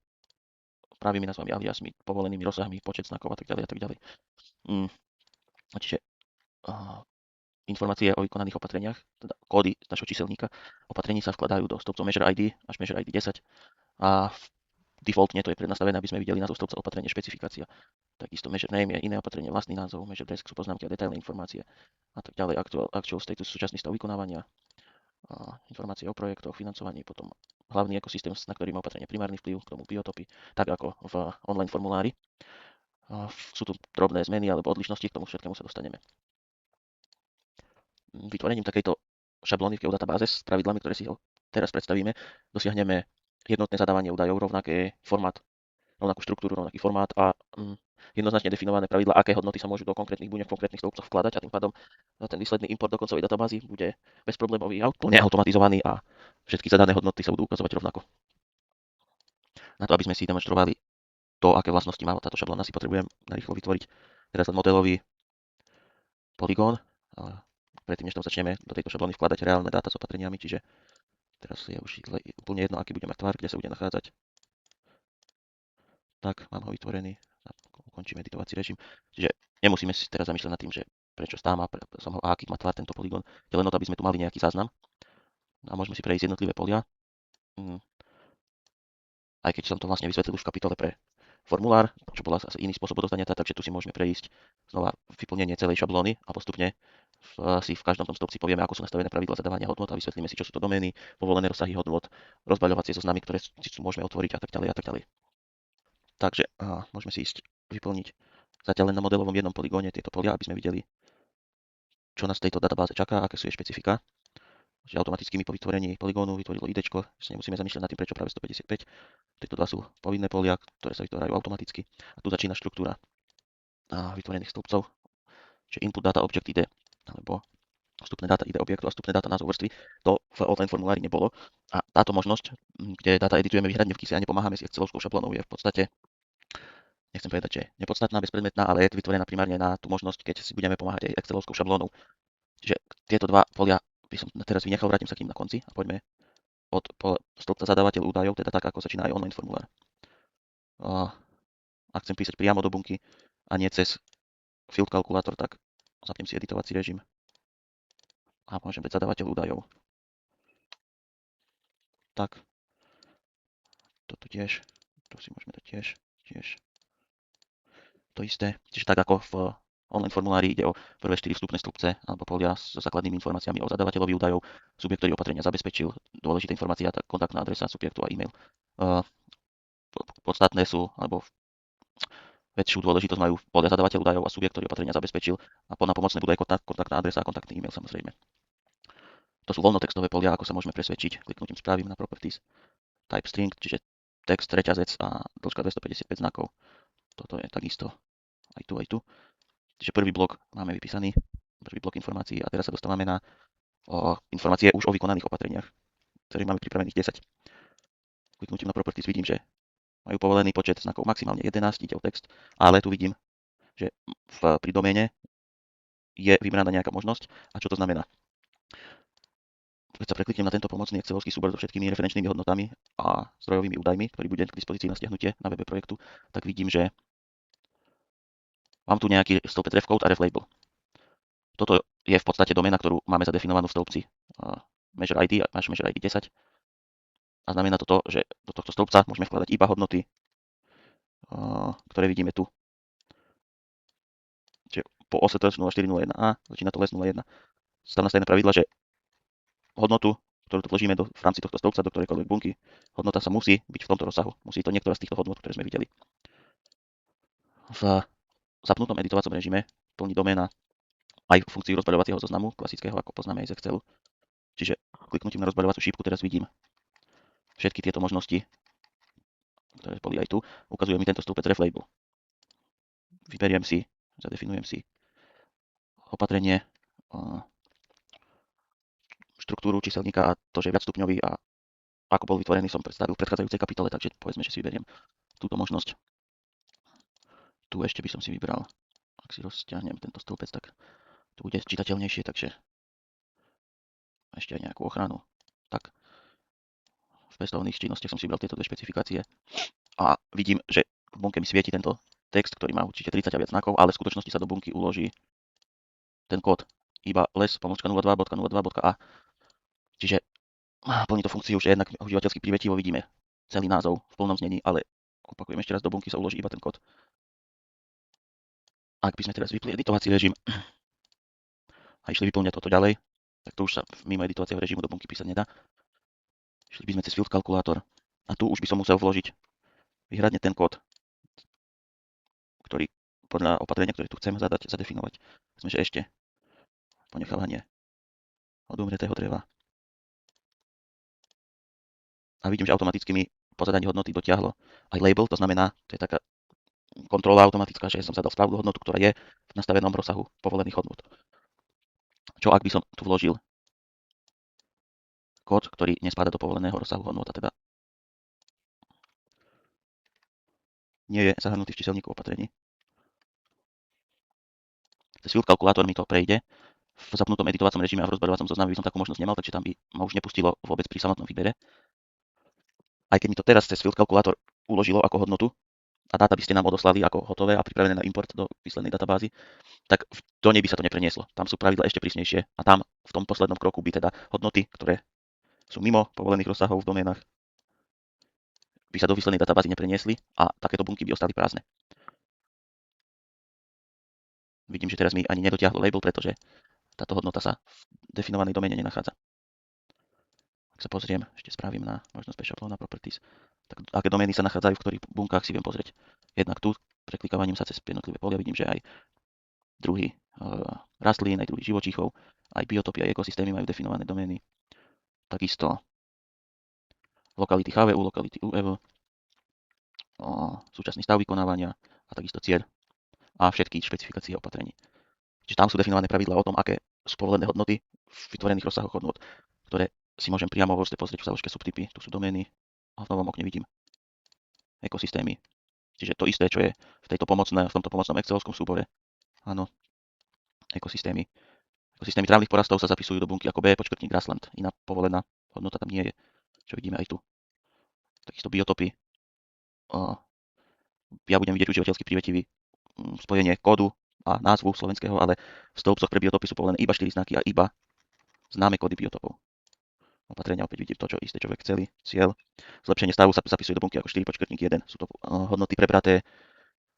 pravými názvami, aliasmi, povolenými rozsahmi, počet znakov a tak ďalej a tak ďalej. Čiže informácie o vykonaných opatreniach, teda kódy z našho číselníka opatrení sa vkladajú do stĺpcov measure ID až measure ID 10 a defaultne to je prednastavené, aby sme videli názov stĺpca opatrenie špecifikácia. Takisto measure name je iné opatrenie, vlastný názov, measure desk sú poznámky a detailné informácie a tak ďalej, actual status, súčasný stav vykonávania, informácie o projektoch, financovaní, potom hlavný ekosystém, na ktorý má opatrenie primárny vplyv, k tomu biotopy, tak ako v online formulári. Sú tu drobné zmeny alebo odlišnosti, k tomu všetkému sa dostaneme. Vytvorením takejto šablóny v geodatabáze s pravidlami, ktoré si ho teraz predstavíme, dosiahneme jednotné zadávanie údajov, rovnakú štruktúru, rovnaký formát a jednoznačne definované pravidlá, aké hodnoty sa môžu do konkrétnych buňok v konkrétnych stĺpcoch vkladať a tým pádom ten výsledný import do koncovej databázy bude bezproblémový a plne automatizovaný a všetky zadané hodnoty sa budú ukazovať rovnako. Na to, aby sme si demonstrovali to, aké vlastnosti má táto šablóna, si potrebujem narýchlo vytvoriť teraz len modelový poligón. Predtým, než tam začneme do tejto šablóny vkladať reálne dáta s opatreniami, čiže teraz je už úplne jedno, aký bude mať tvar, kde sa bude nachádzať. Tak, mám ho vytvorený, ukončím editovací režim. Čiže nemusíme si teraz zamýšľať nad tým, že prečo stáva, som ho, aký má tvar tento poligón. Je len to, aby sme tu mali nejaký záznam. A môžeme si prejsť jednotlivé polia. Aj keď som to vlastne vysvetlil už v kapitole pre formulár, čo bola asi iný spôsob odozdania dát, takže tu si môžeme prejsť znova vyplnenie celej šablóny a postupne si v každom tom stĺpci povieme, ako sú nastavené pravidlá zadávania hodnot a vysvetlíme si, čo sú to domény, povolené rozsahy hodnot, rozbaľovacie zoznamy, ktoré si tu môžeme otvoriť a tak ďalej a tak ďalej. Takže môžeme si ísť vyplniť zatiaľ len na modelovom jednom poligóne tieto polia, aby sme videli, čo nás v tejto databáze čaká, aké sú jej špecifika. Že automaticky mi po vytvorení poligónu vytvorilo ID, že sa nemusíme zamýšľať nad tým, prečo práve 155. Tieto dva sú povinné polia, ktoré sa vytvárajú automaticky. A tu začína štruktúra vytvorených stĺpcov, čiže input data object ID, alebo vstupné dáta ID objektu a vstupné dáta názov vrstvy. To v online formulári nebolo. A táto možnosť, kde dáta editujeme výhradne v GISe a nepomáhame si excelovskou šablónou, je v podstate, nechcem povedať, že nepodstatná, bezpredmetná, ale je vytvorená primárne na tú možnosť, keď si budeme pomáhať aj excelovskou šablónou. Čiže tieto dva polia by som teraz vynechal, vrátim sa k ním na konci a poďme od stĺpca zadávateľ údajov, teda tak, ako začína aj online formulár. Ak chcem písať priamo do bunky a nie cez field kalkulátor, tak zapnem si editovací režim a môžem dať zadávateľ údajov. Tak, toto tiež, tu si môžeme dať tiež to isté. Čiže tak ako v online formulári ide o prvé 4 vstupné stĺpce alebo polia so základnými informáciami o zadávateľovi údajov, subjekt, ktorý opatrenia zabezpečil, dôležité informácie, tak kontaktná adresa subjektu a e-mail. Podstatné sú, alebo väčšiu dôležitosť majú polia zadávateľ údajov a subjekt, ktorý opatrenia zabezpečil a napomocné budú aj kontaktná adresa a kontaktný e-mail samozrejme. To sú voľnotextové polia, ako sa môžeme presvedčiť kliknutím správim na properties. Type string, čiže text, reťazec a dĺžka 255 znakov. Toto je takisto aj tu. Čiže prvý blok máme vypísaný, prvý blok informácií a teraz sa dostávame na informácie už o vykonaných opatreniach, ktoré máme pripravených 10. Kliknutím na properties vidím, že majú povolený počet znakov maximálne 11, ide o text, ale tu vidím, že pri doméne je vybraná nejaká možnosť. A čo to znamená? Keď sa prekliknem na tento pomocný excelovský súbor so všetkými referenčnými hodnotami a zdrojovými údajmi, ktorý bude k dispozícii na stiahnutie na webe projektu, tak vidím, že mám tu nejaký stĺpec refcode a reflabel. Toto je v podstate doména, ktorú máme zadefinovanú v stĺpci measure ID až measure ID 10. A znamená to, že do tohto stĺpca môžeme vkladať iba hodnoty, ktoré vidíme tu. po OST 0401A, začína to les 01. Sú tam nastavené pravidla, že hodnotu, ktorú tu vložíme v rámci tohto stĺpca do ktorejkoľvek bunky, hodnota sa musí byť v tomto rozsahu. Musí to niektorá z týchto hodnot, ktoré sme videli. V zapnutom editovacom režime plní doména aj funkciu rozbaľovacieho zoznamu, klasického, ako poznáme aj z Excelu. Čiže kliknutím na rozbaľovaciu šípku teraz vidím všetky tieto možnosti, ktoré boli aj tu. Ukazuje mi tento stĺpec RefLabel. Vyberiem si, zadefinujem si opatrenie, štruktúru číselníka a to, že je viacstupňový a ako bol vytvorený, som predstavil v predchádzajúcej kapitole, takže povedzme, že si vyberiem túto možnosť. Tu ešte by som si vybral, ak si rozťahnem tento stĺpec, tak tu bude čitateľnejšie, takže ešte aj nejakú ochranu. Tak v pestovných činnostiach som si vybral tieto dve špecifikácie a vidím, že v bunke mi svieti tento text, ktorý má určite 30 a viac znakov, ale v skutočnosti sa do bunky uloží ten kód iba les.02.02.a. Čiže plní to funkciu, že jednak užívateľsky privetivo vidíme celý názov v plnom znení, ale opakujem ešte raz, do bunky sa uloží iba ten kód. Ak by sme teraz vypli editovací režim a išli vyplňať toto ďalej, tak to už sa mimo editovacieho režimu do bunky písať nedá. Išli by sme cez field kalkulátor a tu už by som musel vložiť výhradne ten kód, ktorý podľa opatrenia, ktoré tu chcem zadať, zadefinovať. Sme, že ešte ponechávanie odumretého dreva. A vidím, že automaticky mi po zadaní hodnoty dotiahlo aj label, to znamená, to je taká kontrola automatická, že som zadal správnu hodnotu, ktorá je v nastavenom rozsahu povolených hodnot. Čo ak by som tu vložil kód, ktorý nespadá do povoleného rozsahu hodnot, a teda nie je zahrnutý v číselníku opatrení. Cez field kalkulátor mi to prejde. V zapnutom editovacom režime a v rozbaľovacom zozname by som takú možnosť nemal, takže tam by ma už nepustilo vôbec pri samotnom výbere. Aj keď mi to teraz cez field kalkulátor uložilo ako hodnotu a dáta by ste nám odoslali ako hotové a pripravené na import do výslednej databázy, tak do nej by sa to neprenieslo. Tam sú pravidla ešte prísnejšie a tam v tom poslednom kroku by teda hodnoty, ktoré sú mimo povolených rozsahov v doménach, by sa do výslednej databázy nepreniesli a takéto bunky by ostali prázdne. Vidím, že teraz mi ani nedotiahlo label, pretože táto hodnota sa v definovanej doméne nenachádza. Ak sa pozriem, ešte spravím na možnosť Special na Properties, tak aké domény sa nachádzajú v ktorých bunkách si viem pozrieť. Jednak tu, preklikávaním sa cez jednotlivé polia, vidím, že aj druhy rastlín, aj druhy živočíchov, aj biotopy a ekosystémy majú definované domény. Takisto lokality HVU, lokality UEV, súčasný stav vykonávania a takisto cieľ a všetky špecifikácie opatrení. Čiže tam sú definované pravidlá o tom, aké sú povolené hodnoty v vytvorených rozsahoch hodnot, ktoré si môžem priamo vo vrste pozrieť v záložke subtypy. Tu sú domény a v novom okne vidím ekosystémy. Čiže to isté, čo je v tomto pomocnom Excelovskom súbore. Áno, ekosystémy. Ekosystémy trávnych porastov sa zapisujú do bunky ako B, grassland. Iná povolená hodnota tam nie je, čo vidíme aj tu. Takisto biotopy. Ja budem vidieť užívateľsky privetivý spojenie kódu a názvu slovenského, ale v stĺpcoch pre biotopy sú povolené iba 4 znaky a iba známe kódy biotopov. Opatrenia opäť vidím to, čo isté človek chceli. Cieľ. Zlepšenie stavu sa zapisuje do bunky ako 4,1. Sú to hodnoty prebraté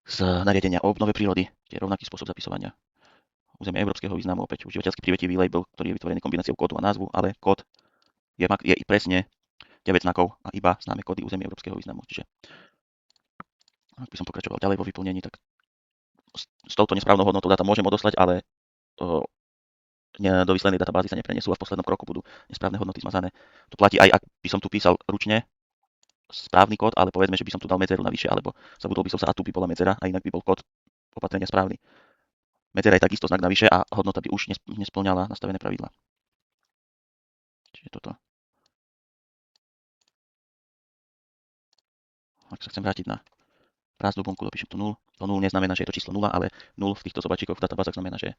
z nariadenia o obnove prírody. Je rovnaký spôsob zapisovania. Územie európskeho významu, opäť užívateľsky privetivý label, ktorý je vytvorený kombináciou kódu a názvu, ale kód je i presne 9 znakov a iba známe kódy územie európskeho významu. Čiže ak by som pokračoval ďalej vo vyplnení, tak s touto nesprávnou hodnotou dáta môžem odoslať, ale do výslednej databázy sa neprenesú a v poslednom kroku budú nesprávne hodnoty zmazané. To platí aj ak by som tu písal ručne správny kód, ale povedzme, že by som tu dal medzeru navyše, alebo zabudol by som sa a tu by bola medzera a inak by bol kód opatrenia správny. Medzera je takisto znak navyše a hodnota by už nesplňala nastavené pravidlá. Čiže toto. Ak sa chcem vrátiť na prázdnu bunku, dopíšem tu 0. To 0 neznamená, že je to číslo 0, ale 0 v týchto zobačíkoch v databázach znamená, že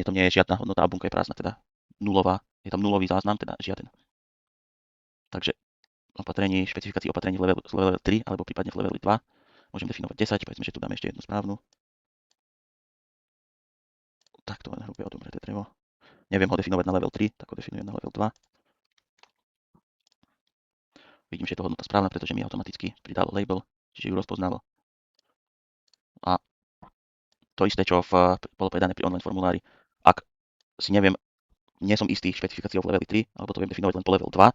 tam nie je žiadna hodnota a bunka je prázdna, teda nulová. Je tam nulový záznam, teda žiaden. Takže opatrení, špecifikácií opatrení v level 3 alebo prípadne v leveli 2 môžem definovať 10, povedzme, že tu dáme ešte jednu správnu. Tak to len hrubé odumreté drevo. Neviem ho definovať na level 3, tak ho definujem na level 2. Vidím, že je to hodnota správna, pretože mi automaticky pridalo label, čiže ju rozpoznalo. A to isté, čo bolo predané pri online formulári. Ak si neviem, nie som istý špecifikáciou v leveli 3, alebo to viem definovať len po level 2,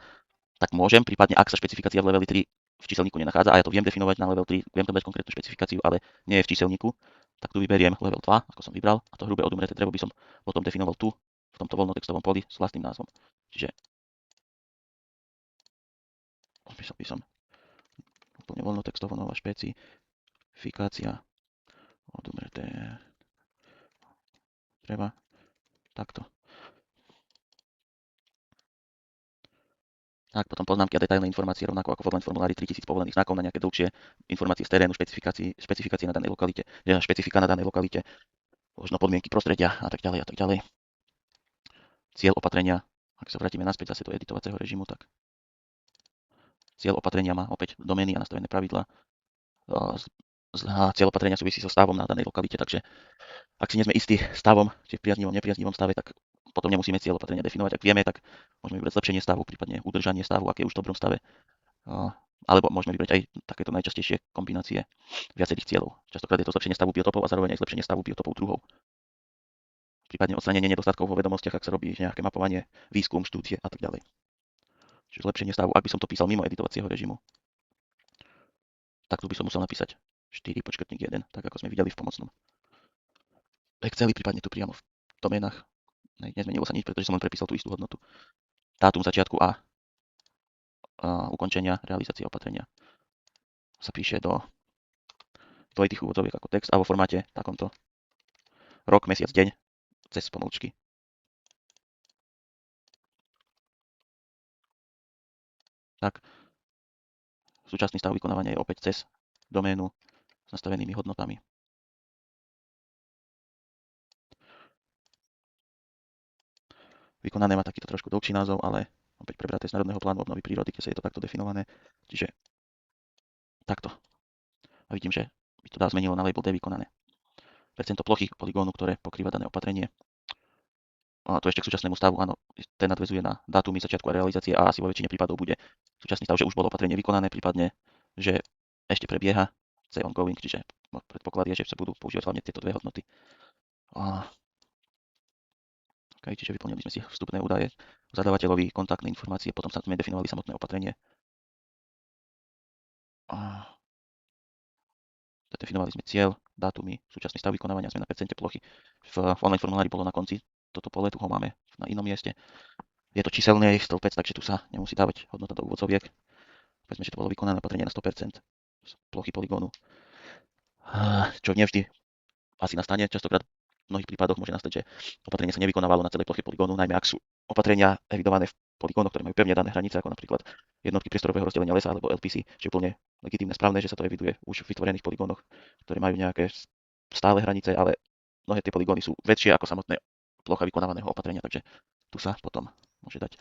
tak môžem, prípadne ak sa špecifikácia v leveli 3 v číselníku nenachádza a ja to viem definovať na level 3, viem tam dať konkrétnu špecifikáciu, ale nie je v číselníku, tak tu vyberiem level 2, ako som vybral, a to hrubé odumreté drevo by som potom definoval tu, v tomto voľnotextovom poli s vlastným názvom. Čiže opísal by som úplne voľnotextovo nová špecifikácia odumreté dreva, takto. Tak, potom poznámky a detailné informácie, rovnako ako v online formulári 3000 povolených znakov na nejaké dlhšie informácie z terénu, špecifikácie na danej lokalite, špecifika na danej lokalite, možno podmienky prostredia a tak ďalej a tak ďalej. Cieľ opatrenia, ak sa vrátime naspäť zase do editovacieho režimu, tak cieľ opatrenia má opäť domény a nastavené pravidlá. Cieľ opatrenia súvisí so stavom na danej lokalite, takže ak si nie sme istí stavom, či v priaznivom, nepriaznivom stave, tak potom nemusíme cieľ opatrenia definovať. Ak vieme, tak môžeme vybrať zlepšenie stavu, prípadne udržanie stavu, aké je už v dobrom stave. Alebo môžeme vybrať aj takéto najčastejšie kombinácie viacerých cieľov. Častokrát je to zlepšenie stavu biotopov a zároveň aj zlepšenie stavu biotopov druhov. Prípadne odstránenie nedostatkov vo vedomostiach, ak sa robí nejaké mapovanie, výskum, štúdie a tak ďalej. Čiže zlepšenie stavu, ak by som to písal mimo editovacieho režimu, tak tu by som musel napísať 4 počkrtník 1, tak ako sme videli v pomocnom Exceli, prípadne tu priamo v doménach. Nezmenilo sa nič, pretože som len prepísal tú istú hodnotu. Dátum začiatku a ukončenia realizácie opatrenia sa píše do dvojitých úvodzoviek ako text a vo formáte takomto rok, mesiac, deň cez pomlčky. Tak, súčasný stav vykonávania je opäť cez doménu s nastavenými hodnotami. Vykonané má takýto trošku dlhší názov, ale opäť prebraté z Národného plánu obnovy prírody, keď sa je to takto definované. Čiže takto. A vidím, že by to zmenilo na label D vykonané. Percento plochy poligónu, ktoré pokrýva dané opatrenie. A to ešte k súčasnému stavu, áno, ten nadväzuje na dátumy začiatku a realizácie a asi vo väčšine prípadov bude súčasný stav, že už bolo opatrenie vykonané, prípadne, že ešte prebieha C ongoing, čiže predpoklad je, že sa budú používať hlavne tieto dve hodnoty. Okay, čiže vyplnili sme si vstupné údaje, zadávateľovi kontaktné informácie, potom sme definovali samotné opatrenie. Definovali sme cieľ, dátumy, súčasný stav vykonávania, sme na percente plochy. V online formulári bolo na konci toto pole, tu ho máme na inom mieste. Je to číselný stĺpec, takže tu sa nemusí dávať hodnota do úvodzoviek. Povedzme, že to bolo vykonané opatrenie na 100% z plochy poligónu. Čo nevždy asi nastane, častokrát v mnohých prípadoch môže nastať, že opatrenie sa nevykonávalo na celej ploche poligónu, najmä ak sú opatrenia evidované v poligónoch, ktoré majú pevne dané hranice, ako napríklad jednotky priestorového rozdelenia lesa alebo LPC, čo je úplne legitímne, správne, že sa to eviduje už v vytvorených poligónoch, ktoré majú nejaké stále hranice, ale mnohé tie poligóny sú väčšie ako samotné plocha vykonávaného opatrenia, takže tu sa potom môže dať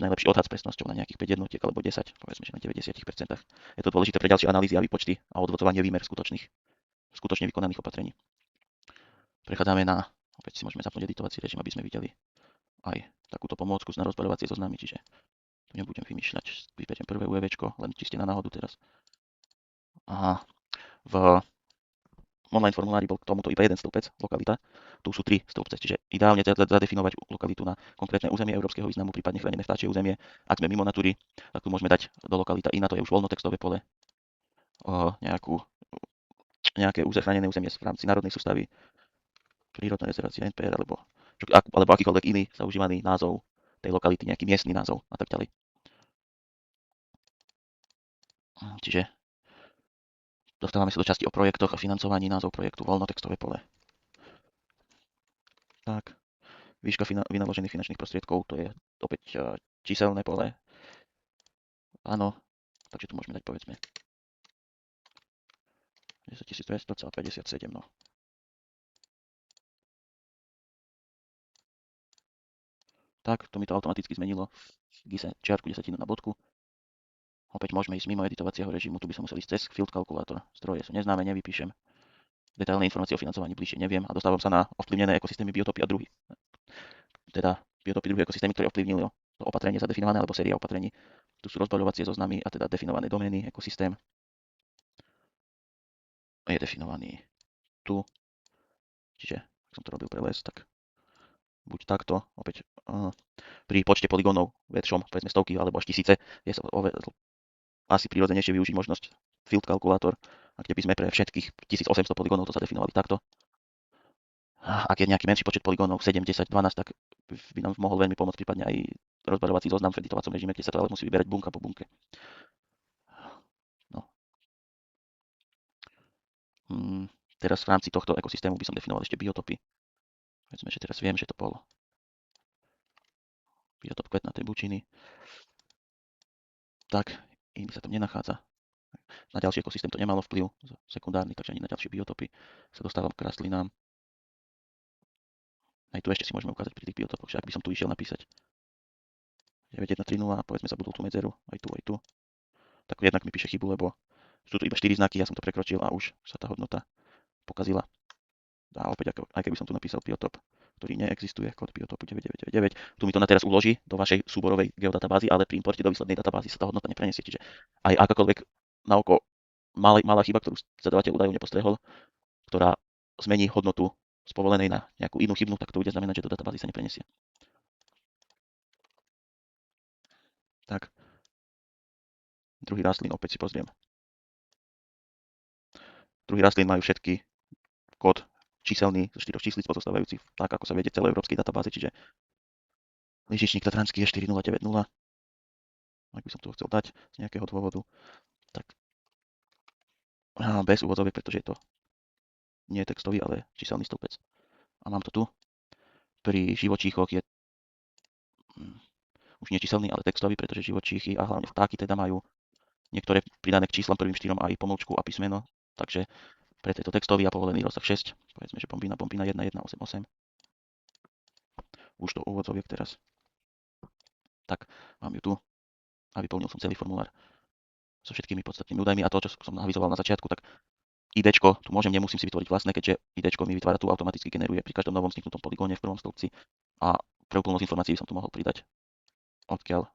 najlepší odhad s presnosťou na nejakých 5 jednotiek alebo 10, povedzme, že na 90%. Je to dôležité pre ďalšie analýzy a výpočty a odvodzovanie výmer skutočne vykonaných opatrení. Prechádzame na, opäť si môžeme zapnúť editovací režim, aby sme videli aj takúto pomôcku na rozbaľovacie zoznamy, čiže tu nebudem vymýšľať, vyberiem prvé UEVčko, len čiste na náhodu teraz. A v online formulári bol k tomuto iba jeden stĺpec, lokalita, tu sú 3 stĺpce, čiže ideálne zadefinovať lokalitu na konkrétne územie európskeho významu, prípadne chránené vtáčie územie. Ak sme mimo natúry, tak tu môžeme dať do lokalita I, na to je už voľnotextové pole, nejaké chránené územie v rámci národnej sústavy, prírodná rezervácia NPR alebo akýkoľvek iný zaužívaný názov tej lokality, nejaký miestny názov a tak ďalej. Čiže dostávame sa do časti o projektoch a financovaní, názov projektu, voľnotextové pole. Tak, výška vynaložených finančných prostriedkov, to je opäť číselné pole. Áno, takže tu môžeme dať povedzme 10 200,57, no. Tak, to mi to automaticky zmenilo v GISe čiarku desatinu na bodku. Opäť môžeme ísť mimo editovacieho režimu, tu by som musel ísť cez field kalkulátor. Zdroje sú neznáme, nevypíšem. Detailné informácie o financovaní bližšie neviem a dostávam sa na ovplyvnené ekosystémy, biotopy a druhy. Teda biotopy, druhy, ekosystémy, ktoré ovplyvnilo to opatrenie zadefinované alebo séria opatrení. Tu sú rozbaľovacie zoznamy a teda definované domény, ekosystém. Je definovaný tu Čiže ak som to robil pre les, tak buď takto, opäť pri počte poligónov väčšom, povedzme stovky alebo až tisíce, je sa asi prirodzenejšie využiť možnosť field kalkulátor, a kde by sme pre všetkých 1800 poligónov to zadefinovali takto. Ak je nejaký menší počet poligónov, 7, 10, 12, tak by nám mohol veľmi pomôcť prípadne aj rozbarovací zoznam v editovacom režime, kde sa to ale musí vyberať bunka po bunke. No. Teraz v rámci tohto ekosystému by som definoval ešte biotopy. Povedzme, že teraz viem, že to bol biotop kvetnatej bučiny. Tak, iný sa tam nenachádza. Na ďalší ekosystém to nemalo vplyv, sekundárny, takže ani na ďalšie biotopy sa dostávam k rastlinám. Aj tu ešte si môžeme ukázať pri tých biotopoch, že ak by som tu išiel napísať 9130 a povedzme zabudol tú medzeru, aj tu, tak jednak mi píše chybu, lebo sú tu iba 4 znaky, ja som to prekročil a už sa tá hodnota pokazila. A opäť, aj keby som tu napísal biotop, ktorý neexistuje, kód biotopu 9999, tu mi to na teraz uloží do vašej súborovej geodatabázy, ale pri importe do výslednej databázy sa tá hodnota nepreniesie. Čiže aj akákoľvek na oko malá chyba, ktorú zadavateľ údajov nepostrehol, ktorá zmení hodnotu z povolenej na nejakú inú chybnú, tak to bude znamenať, že do databázy sa nepreniesie. Tak. Druhý rastlín opäť si pozriem. Druhý rastlín majú všetky kód číselný zo 4 číslic pozostávajúci tak, ako sa vedie v celej európskej databáze, čiže lyžičník tatranský je 4090. Ak by som to chcel dať z nejakého dôvodu, tak bez úvodzoviek, pretože je to nie textový, ale číselný stĺpec. A mám to tu. Pri živočíchoch je už nie číselný, ale textový, pretože živočíchy a hlavne vtáky teda majú niektoré pridané k číslam prvým štyrom aj pomlčku a písmeno, takže preto je to textový a povolený rozsah 6. Povedzme, že bombína 1188. Už do úvodzoviek teraz. Tak, mám ju tu a vyplnil som celý formulár so všetkými podstatnými údajmi a to, čo som avizoval na začiatku, tak IDčko, tu nemusím si vytvoriť vlastné, keďže IDčko mi vytvára tu automaticky generuje pri každom novom vzniknutom poligóne v prvom stĺpci a pre úplnosť informácií som tu mohol pridať, odkiaľ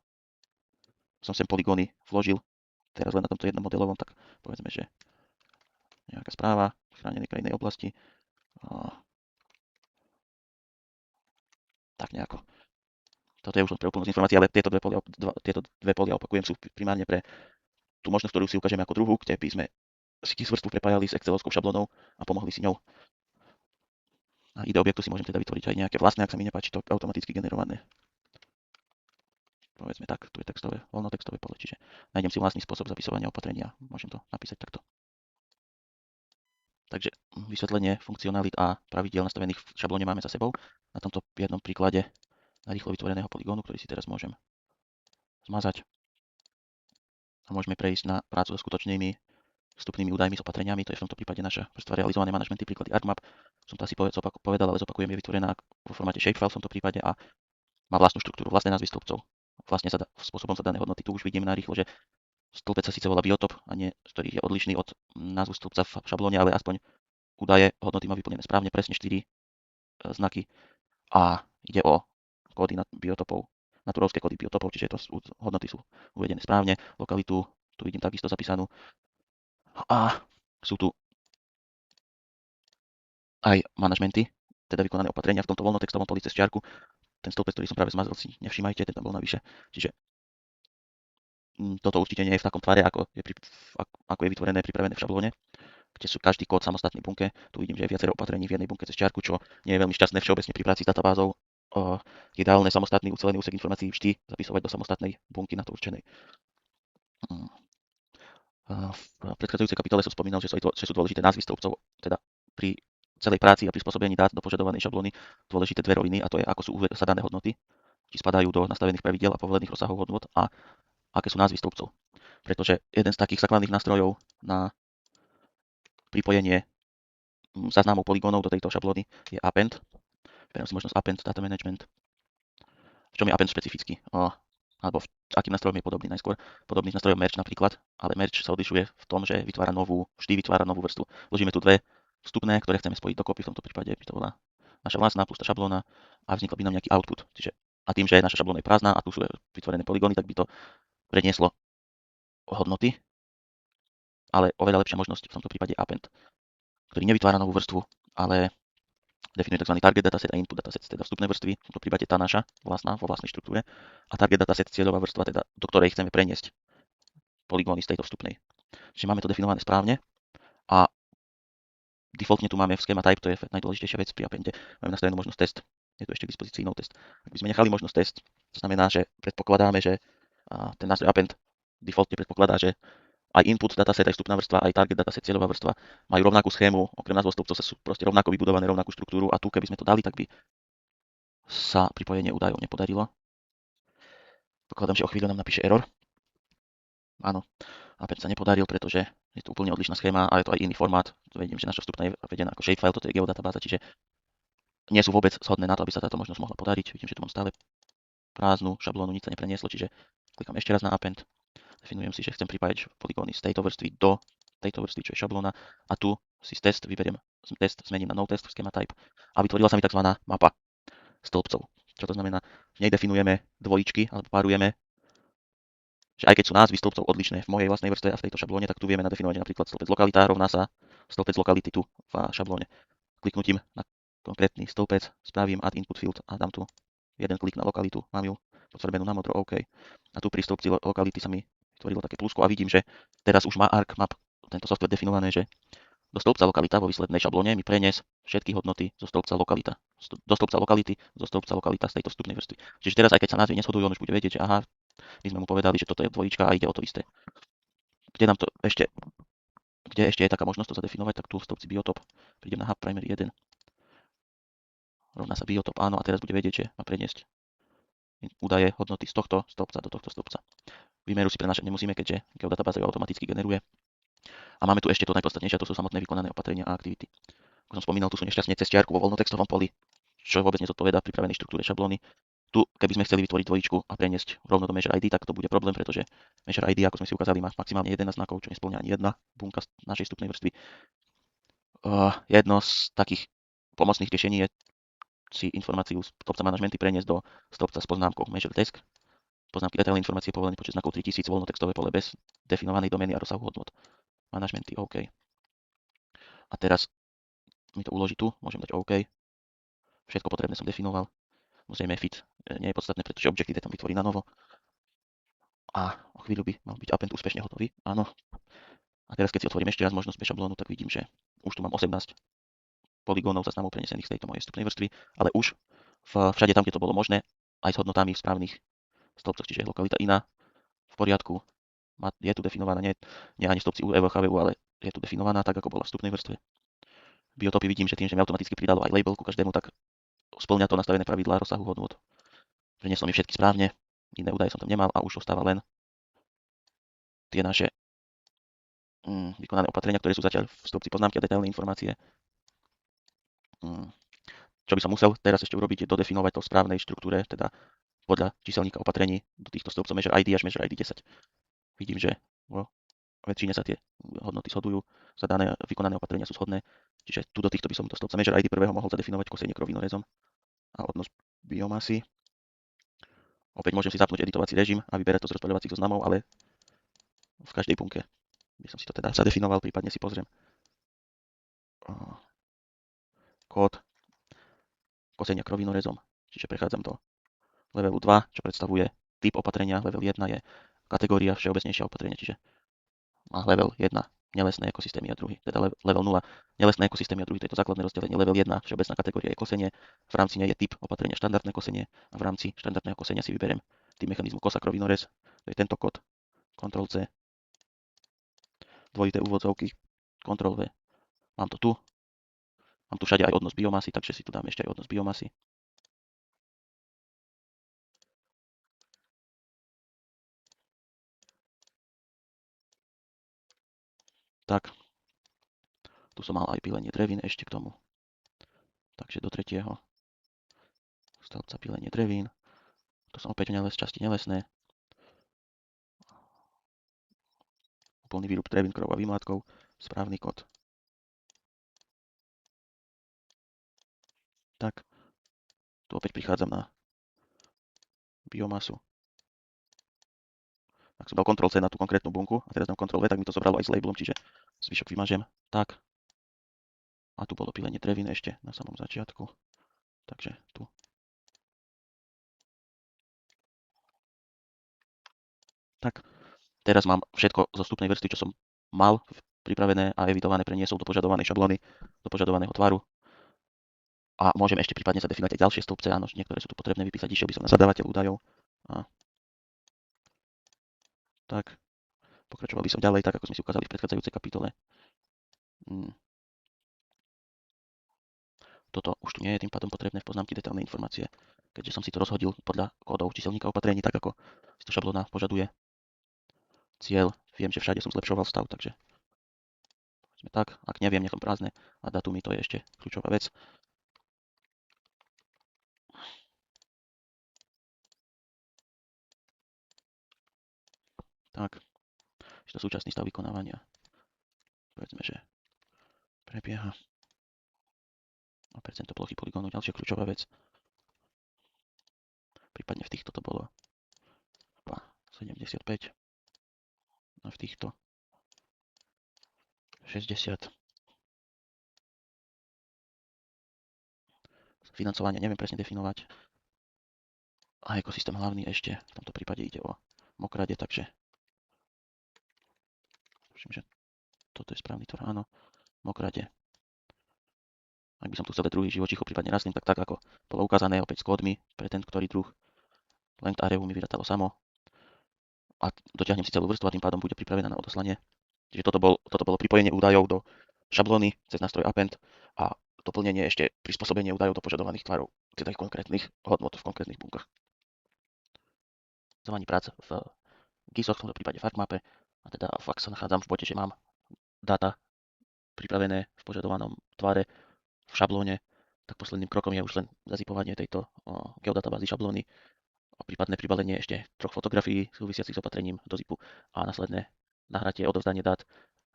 som sem poligóny vložil. Teraz len na tomto jednom modelovom, tak povedzme, že nejaká správa v chránenej krajinnej oblasti. Tak nejako. Toto je už len pre úplnosť informácií, ale tieto dve polia opakujem, sú primárne pre tú možnosť, ktorú si ukážeme ako druhú, kde by sme si vrstvu prepájali s excelovskou šablónou a pomohli si ňou. A ide objektu si môžem teda vytvoriť aj nejaké vlastné, ak sa mi nepáči to automaticky generované. Povedzme tak, tu je voľnotextové pole, čiže nájdem si vlastný spôsob zapisovania opatrenia. Môžem to napísať takto. Takže vysvetlenie funkcionalít a pravidiel nastavených v šablóne máme za sebou. Na tomto jednom príklade narýchlo vytvoreného poligónu, ktorý si teraz môžem zmazať. A môžeme prejsť na prácu so skutočnými vstupnými údajmi s opatreniami. To je v tomto prípade naša vrstva realizované manažmenty, príklady ArcMap. Som to asi povedal, ale zopakujem, je vytvorená vo formáte shapefile v tomto prípade a má vlastnú štruktúru, vlastné názvy stĺpcov. Vlastne spôsobom zadané hodnoty. Tu už vidíme narýchlo, že stĺpec sa síce volá biotop a nie, ktorý je odlišný od názvu stĺpca v šablóne, ale aspoň údaje hodnoty má vyplnené správne, presne 4 znaky a ide o kódy biotopov, naturovské kódy biotopov, čiže hodnoty sú uvedené správne. Lokalitu tu vidím takisto zapísanú a sú tu aj manažmenty, teda vykonané opatrenia v tomto voľnotextovom poli cez čiarku. Ten stĺpec, ktorý som práve zmazal, si nevšímajte, ten tam bol navyše. Čiže toto určite nie je v takom tvare, ako je vytvorené, pripravené v šablóne, kde sú každý kód samostatnej bunke. Tu vidím, že je viacero opatrení v jednej bunke cez čiarku, čo nie je veľmi šťastné všeobecne pri práci s databázou. Ideálne samostatný ucelený úsek informácií vždy zapisovať do samostatnej bunky na to určenej. V predchádzajúcej kapitole som spomínal, že sú dôležité názvy stĺpcov, teda pri celej práci a prispôsobení dát do požadovanej šablóny dôležité dve roviny, a to je, ako sú zadané hodnoty, či spadajú do nastavených pravidiel a povolených rozsahov hodnot a aké sú názvy stĺpcov. Pretože jeden z takých základných nástrojov na pripojenie záznamov poligónov do tejto šablóny je append. Beriem si možnosť append data management. V čom je append špecificky? Alebo akým nástrojom je podobný najskôr? Podobný s nástrojom merge napríklad, ale merge sa odlišuje v tom, že vždy vytvára novú vrstvu. Vložíme tu dve vstupné, ktoré chceme spojiť dokopy, v tomto prípade by to bola naša vlastná plus tá šablóna a vznikol by nám nejaký output. A tým, že naša šablóna je prázdna a tu sú vytvorené poligóny, tak by to prenieslo hodnoty, ale oveľa lepšia možnosť v tomto prípade append, ktorý nevytvára novú vrstvu, ale Definuje tzv. Target dataset a input dataset, teda vstupné vrstvy, v tomto prípade tá naša vlastná, vo vlastnej štruktúre, a target dataset cieľová vrstva, teda do ktorej chceme preniesť poligóny z tejto vstupnej. Čiže máme to definované správne a defaultne tu máme v schema type, to je najdôležitejšia vec pri appende, máme nastavenú možnosť test. Je tu ešte k dispozícii no test. Ak by sme nechali možnosť test, to znamená, že predpokladáme, že ten nástroj append defaultne predpokladá, že aj input dataset, aj vstupná vrstva, aj target dataset, cieľová vrstva majú rovnakú schému, okrem názvov stĺpcov sú proste rovnako vybudované, rovnakú štruktúru a tu keby sme to dali, tak by sa pripojenie údajov nepodarilo. Pokladám, že o chvíľu nám napíše error. Áno, append sa nepodaril, pretože je to úplne odlišná schéma a je to aj iný formát. Vidím, že naša vstupná je vedená ako shapefile, toto je geodatabáza, čiže nie sú vôbec shodné na to, aby sa táto možnosť mohla podariť. Vidím, že tu mám stále prázdnu šablónu, nič sa neprenieslo, čiže klikám ešte raz na append. Definujem si, že chcem pripájať poligóny z tejto vrstvy do tejto vrstvy, čo je šablóna, a tu si z test vyberiem test, zmením na no test v schema type a vytvorila sa mi tzv. Mapa stĺpcov. Čo to znamená? V nej definujeme dvojičky alebo párujeme, že aj keď sú názvy stĺpcov odlišné v mojej vlastnej vrstve a v tejto šablóne, tak tu vieme nadefinovať, že napríklad stĺpec lokalita rovná sa stĺpec lokality tu v šablóne. Kliknutím na konkrétny stĺpec spravím add input field a dám tu jeden klik na lokalitu, mám ju podfarbenú na modro, OK. A tu pri stĺpci lokality sa mi vytvorilo také plusko a vidím, že teraz už má ArcMap, tento software definované, že do stĺpca lokalita vo výslednej šablóne mi prenies všetky hodnoty zo stĺpca lokalita, do stĺpca lokality, zo stĺpca lokalita z tejto vstupnej vrstvy. Čiže teraz, aj keď sa názvy neshodujú, on už bude vedieť, že aha, my sme mu povedali, že toto je dvojička a ide o to isté. Kde ešte je taká možnosť to zadefinovať, tak tu v stĺpci biotop prídem na hub primary 1. Rovná sa biotop, áno, a teraz bude vedieť, že má preniesť údaje, hodnoty z tohto stĺpca do tohto stĺpca. Výmeru si prenášať nemusíme, keďže geodatabáza ju automaticky generuje. A máme tu ešte to najpodstatnejšie, to sú samotné vykonané opatrenia a aktivity. Ako som spomínal, tu sú nešťastne cez čiarku vo voľnotextovom poli, čo vôbec nezodpovedá pripravenej štruktúre šablóny. Tu, keby sme chceli vytvoriť dvojičku a preniesť rovno do Measure ID, tak to bude problém, pretože Measure ID, ako sme si ukázali, má maximálne 11 znakov, čo nespĺňa ani jedna bunka z našej vstupnej vrstvy. Jedno z takých pomocných riešení je si informáciu z stĺpca manažmenty preniesť do stĺpca s poznámkou Measure Desk. Poznámky detailné informácie, povolený počet znakov 3000, voľnotextové pole bez definovanej domény a rozsahu hodnot. Manažmenty OK. A teraz mi to uloží tu, môžem dať OK. Všetko potrebné som definoval. Musíme fit nie je podstatné, pretože objektív tam vytvorí na novo. A o chvíľu by mal byť append úspešne hotový. Áno. A teraz, keď si otvorím ešte raz možnosť bez šablónu, tak vidím, že už tu mám 18 poligónov záznamov prenesených z tejto mojej vstupnej vrstvy, ale už všade tam, kde to bolo možné, aj s hodnotami v správnych stĺpcoch, čiže lokalita iná, v poriadku, je tu definovaná, nie ani stĺpci UEVHVU, ale je tu definovaná tak, ako bola v vstupnej vrstve. Biotopy vidím, že tým, že mi automaticky pridalo aj label ku každému, tak spĺňa to nastavené pravidlá rozsahu hodnot. Prenieslo mi všetky správne, iné údaje som tam nemal a už ostáva len tie naše vykonané opatrenia, ktoré sú zatiaľ v stĺpci poznámky a detailné informácie. Čo by som musel teraz ešte urobiť, je dodefinovať to v správnej štruktúre, teda podľa číselníka opatrení do týchto stĺpcov Measure ID až Measure ID 10. Vidím, že vo väčšine sa tie hodnoty shodujú, zadané vykonané opatrenia sú shodné, čiže tu do týchto by som do stĺpca Measure ID prvého mohol zadefinovať kosenie krovinorezom a odnos biomasy. Opäť môžem si zapnúť editovací režim a vyberať to z rozpoľovacích zoznamov, ale v každej bunke by som si to teda zadefinoval, prípadne si pozriem kód kosenia krovinorezom, čiže prechádzam do levelu 2, čo predstavuje typ opatrenia, level 1 je kategória všeobecnejšia opatrenia, čiže má level 1 nelesné ekosystémy a druhy, teda level 0 nelesné ekosystémy a druhy, to je to základné rozdelenie, level 1 všeobecná kategória je kosenie, v rámci nej je typ opatrenia štandardné kosenie a v rámci štandardného kosenia si vyberiem typ mechanizmu kosa krovinorez, to je tento kód, Ctrl+C, dvojité úvodzovky, Ctrl+V, mám to tu, mám tu všade aj odnos biomasy, takže si tu dám ešte aj odnos biomasy. Tak, tu som mal aj pílenie drevín ešte k tomu. Takže do tretieho stĺpca pílenie drevín. Tu som opäť časti nelesné. Úplný výrub drevín, krov a vymlátkov. Správny kód. Tak, tu opäť prichádzam na biomasu. Tak som dal Ctrl+C na tú konkrétnu bunku a teraz dám Ctrl+V, tak mi to zobralo aj s labelom, čiže zvyšok vymažem. Tak. A tu bolo pílenie drevín ešte na samom začiatku. Takže tu. Tak, teraz mám všetko zo vstupnej vrstvy, čo som mal pripravené a editované, preniesol do požadovanej šablóny, do požadovaného tvaru. A môžem ešte prípadne zadefinovať aj ďalšie stĺpce, áno, niektoré sú tu potrebné vypísať, išiel by som na zadávateľ údajov. A tak, pokračoval by som ďalej, tak ako sme si ukázali v predchádzajúcej kapitole. Toto už tu nie je tým pádom potrebné v poznámky detailné informácie, keďže som si to rozhodil podľa kódov číselníka opatrení, tak ako si to šablóna požaduje. Cieľ, viem, že všade som zlepšoval stav, takže sme tak, ak neviem, nechom prázdne a datumy to je ešte kľúčová vec. Tak, je to súčasný stav vykonávania. Povedzme, že prebieha. A percento plochy poligónu, ďalšia kľúčová vec. Prípadne v týchto to bolo 75. A v týchto 60. Financovanie neviem presne definovať. A ekosystém hlavný ešte, v tomto prípade ide o Mokrade, takže myslím, že toto je správny tvor, áno, Mokrade. Ak by som tu chcel dať druhý živočíchov, prípadne rastlín, tak ako bolo ukázané opäť s kódmi pre ten ktorý druh. Length arrayu mi vyrátalo samo. A dotiahnem si celú vrstvu a tým pádom bude pripravená na odoslanie. Čiže toto bolo pripojenie údajov do šablóny cez nástroj Append a doplnenie ešte prispôsobenie údajov do požadovaných tvarov, teda ich konkrétnych hodnot v konkrétnych bunkách. Zvaní prác v GISoch, v tomto prípade FarmMape, a teda fakt sa nachádzam v bode, že mám dáta pripravené v požadovanom tvare v šablóne, tak posledným krokom je už len zazipovanie tejto geodatabázy šablóny a prípadné pribalenie ešte 3 fotografií súvisiacich s opatrením do zipu a následné nahratie, odovzdanie dát,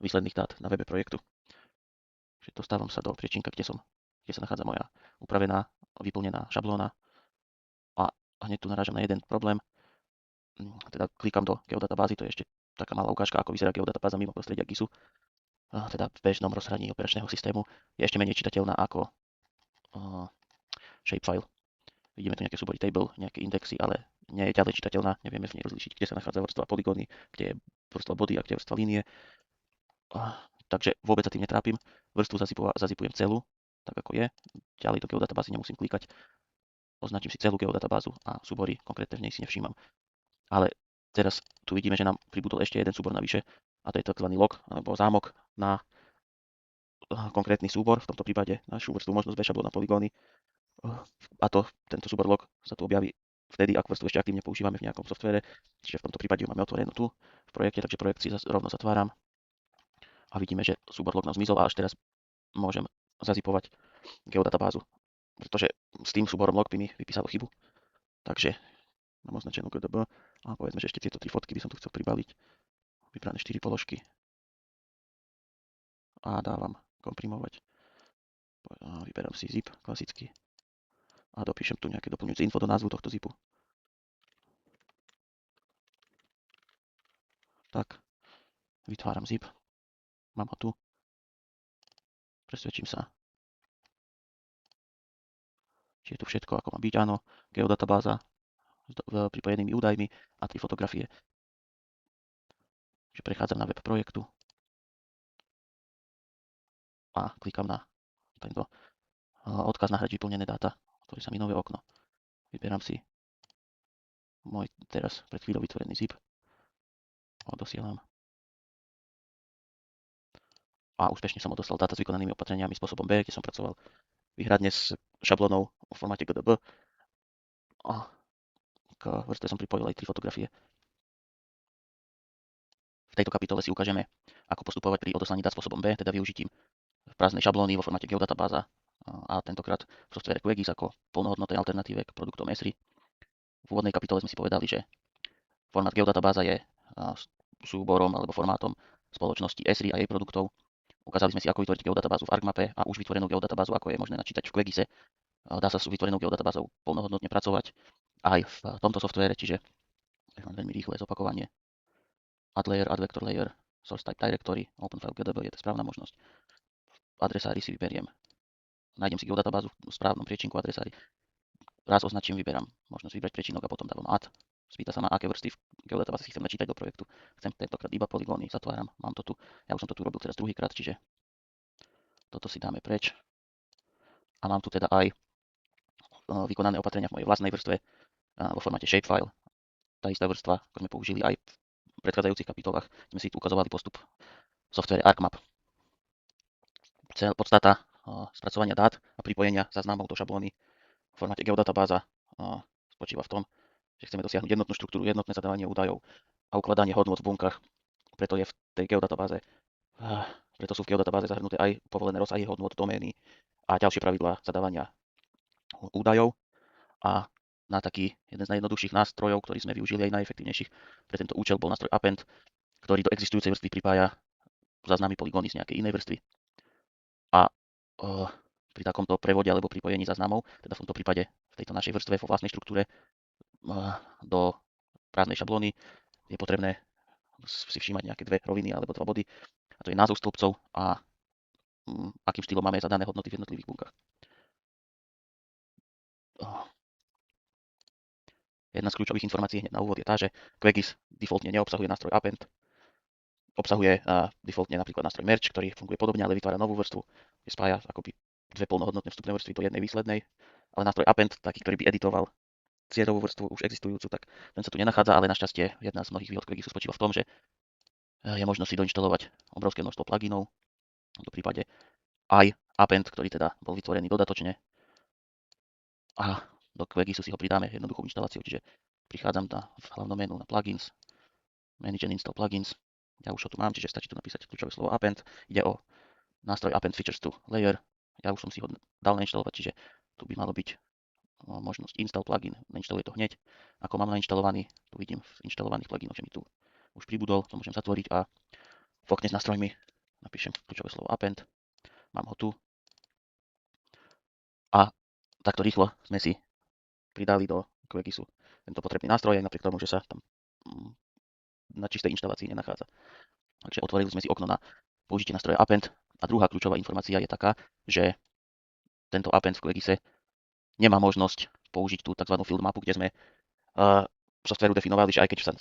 výsledných dát na webe projektu. Čiže dostávam sa do priečinka, kde sa nachádza moja upravená, vyplnená šablóna a hneď tu narážam na jeden problém. Teda klikám do geodatabázy, to je ešte taká malá ukážka, ako vyzerá geodatabáza mimo prostredia GISu. Teda v bežnom rozhraní operačného systému je ešte menej čitateľná ako shapefile. Vidíme tu nejaké súbory table, nejaké indexy, ale nie je ďalej čitateľná, nevieme v nej rozlíšiť, kde sa nachádza vrstva polygóny, kde je vrstva body a kde je vrstva línie. Takže vôbec sa tým netrápim, vrstvu zazipujem celú, tak ako je, ďalej do geodatabázy nemusím klikať, označím si celú geodatabázu a súbory konkrétne v nej si nevšímam. Ale teraz tu vidíme, že nám pribudol ešte jeden súbor navyše, a to je tzv. Log, alebo zámok na konkrétny súbor, v tomto prípade našu vrstvu možnosť šablóna polygóny. A tento súbor log sa tu objaví vtedy, ak vrstvu ešte aktívne používame v nejakom softvere. Čiže v tomto prípade ju máme otvorenú tu v projekte, takže projekt si rovno zatváram. A vidíme, že súbor log nám zmizol a až teraz môžem zazipovať geodatabázu. Pretože s tým súborom log by mi vypísalo chybu. Takže mám označenú GDB a povedzme, že ešte tieto 3 fotky by som tu chcel pribaliť. Vybrané 4 položky. A dávam komprimovať. Vyberám si zip klasicky. A dopíšem tu nejaké doplňujúce info do názvu tohto zipu. Tak, vytváram zip. Mám ho tu. Presvedčím sa. Či je tu všetko, ako má byť. Áno, geodatabáza s pripojenými údajmi a 3 fotografie. Čiže prechádzam na web projektu a klikám na tento odkaz nahrať vyplnené dáta. Otvorí sa mi nové okno. Vyberám si môj teraz pred chvíľou vytvorený zip. Odosielam. A úspešne som odoslal dáta s vykonanými opatreniami spôsobom B, kde som pracoval výhradne s šablónou v formáte GDB. A k vrstve som pripojil aj 3 fotografie. V tejto kapitole si ukážeme, ako postupovať pri odoslaní dát spôsobom B, teda využitím prázdnej šablóny vo formáte geodatabáza a tentokrát v softvere QGIS ako plnohodnotnej alternatíve k produktom Esri. V úvodnej kapitole sme si povedali, že formát geodatabáza je súborom alebo formátom spoločnosti Esri a jej produktov. Ukázali sme si, ako vytvoriť geodatabázu v ArcMape a už vytvorenú geodatabázu, ako je možné načítať v QGISe. Dá sa s vytvorenou geodatabázou plnohodnotne pracovať aj v tomto softvere, čiže veľmi rýchle zopakovanie. Add layer, add vector layer, source type directory, open file GDB je to správna možnosť. adresári si vyberiem. Nájdem si geodatabázu v správnom priečinku adresári. Raz označím, vyberám možnosť vybrať priečinok a potom dávam add. Spýta sa ma, aké vrstvy v geodatabáze si chcem načítať do projektu. Chcem tentokrát iba poligóny, zatváram, mám to tu. Ja už som to tu robil teraz druhýkrát, čiže toto si dáme preč. A mám tu teda aj vykonané opatrenia v mojej vlastnej vrstve vo formáte shapefile. Tá istá vrstva, ako sme použili aj v predchádzajúcich kapitolách, sme si tu ukazovali postup v softvere ArcMap. Podstata spracovania dát a pripojenia záznamov do šablóny v formáte geodatabáza spočíva v tom, že chceme dosiahnuť jednotnú štruktúru, jednotné zadávanie údajov a ukladanie hodnôt v bunkách. Preto je v tej geodatabáze, preto sú v geodatabáze zahrnuté aj povolené rozsahy hodnôt domény a ďalšie pravidlá zadávania údajov. A na taký jeden z najjednoduchších nástrojov, ktorý sme využili aj najefektívnejších pre tento účel, bol nástroj Append, ktorý do existujúcej vrstvy pripája záznamy poligóny z nejakej inej vrstvy. A pri takomto prevode alebo pripojení záznamov, teda v tomto prípade v tejto našej vrstve vo vlastnej štruktúre do prázdnej šablóny je potrebné si všímať nejaké dve roviny alebo dva body. A to je názov stĺpcov a akým štýlom máme zadané hodnoty v jednotlivých bunkách. Jedna z kľúčových informácií hneď na úvod je tá, že QGIS defaultne neobsahuje nástroj Append. Obsahuje defaultne napríklad nástroj Merge, ktorý funguje podobne, ale vytvára novú vrstvu, kde spája akoby dve plnohodnotné vstupné vrstvy do jednej výslednej. Ale nástroj Append, taký, ktorý by editoval cieľovú vrstvu už existujúcu, tak ten sa tu nenachádza, ale našťastie jedna z mnohých výhod QGISu spočíva v tom, že je možno si doinštalovať obrovské množstvo pluginov, v tomto prípade aj Append, ktorý teda bol vytvorený dodatočne. A do QGISu si ho pridáme jednoduchou inštaláciou, čiže prichádzam v hlavnom menu na plugins, manage and install plugins. Ja už ho tu mám, čiže stačí tu napísať kľúčové slovo Append. Ide o nástroj Append Features to Layer. Ja už som si ho dal nainštalovať, čiže tu by malo byť možnosť install plugin. Nainštaluje to hneď. Ako mám nainštalovaný, tu vidím v inštalovaných pluginoch, že mi tu už pribudol, to môžem zatvoriť a v okne s nástrojmi napíšem kľúčové slovo Append. Mám ho tu. A takto rýchlo sme si pridali do QGISu tento potrebný nástroj, aj napriek tomu, že sa tam na čistej inštalácii nenachádza. Takže otvorili sme si okno na použitie nástroja Append a druhá kľúčová informácia je taká, že tento Append v QGISe nemá možnosť použiť tú tzv. Field mapu, kde sme softvéru definovali, že aj keď sa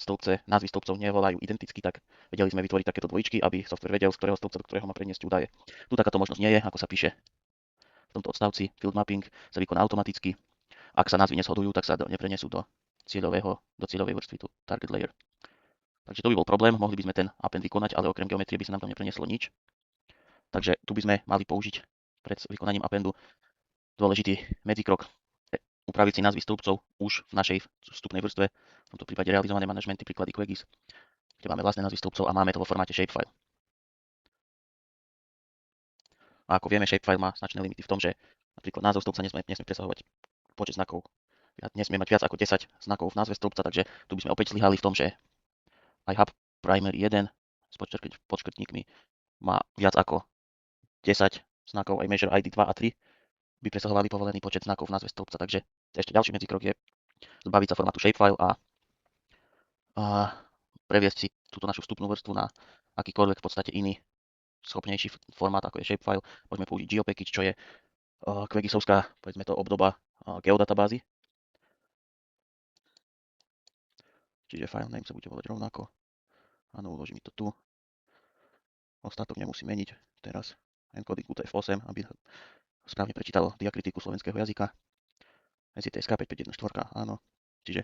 názvy stĺpcov nevolajú identicky, tak vedeli sme vytvoriť takéto dvojičky, aby softvér vedel, z ktorého stĺpca do ktorého má preniesť údaje. Tu takáto možnosť nie je, ako sa píše v tomto odstavci. Field mapping sa vykoná automaticky. Ak sa názvy neshodujú, tak sa neprenesú do cieľovej vrstvy, tu target layer. Takže to by bol problém, mohli by sme ten Append vykonať, ale okrem geometrie by sa nám tam nepreneslo nič. Takže tu by sme mali použiť pred vykonaním Appendu dôležitý medzikrok, upraviť si názvy stĺpcov už v našej vstupnej vrstve, v tomto prípade realizované manažmenty, príklady QGIS, kde máme vlastné názvy stĺpcov a máme to vo formáte shapefile. A ako vieme, shapefile má značné limity v tom, že napríklad názov stĺpca nesmie presahovať počet znakov. Nesmie mať viac ako 10 znakov v názve stĺpca, takže tu by sme opäť zlyhali v tom, že aj hub primary 1 s podškrtníkmi má viac ako 10 znakov, aj measure ID 2 a 3 by presahovali povolený počet znakov v názve stĺpca, takže ešte ďalší medzikrok je zbaviť sa formátu shapefile a previesť si túto našu vstupnú vrstvu na akýkoľvek v podstate iný schopnejší formát, ako je shapefile. Môžeme použiť GeoPackage, čo je QGISovská, povedzme to, obdoba geodatabázy. Čiže file name sa bude volať rovnako. Áno, uložím to tu. Ostatok nemusí meniť teraz. Encoding UTF-8, aby správne prečítalo diakritiku slovenského jazyka. SITSK 5514, áno. Čiže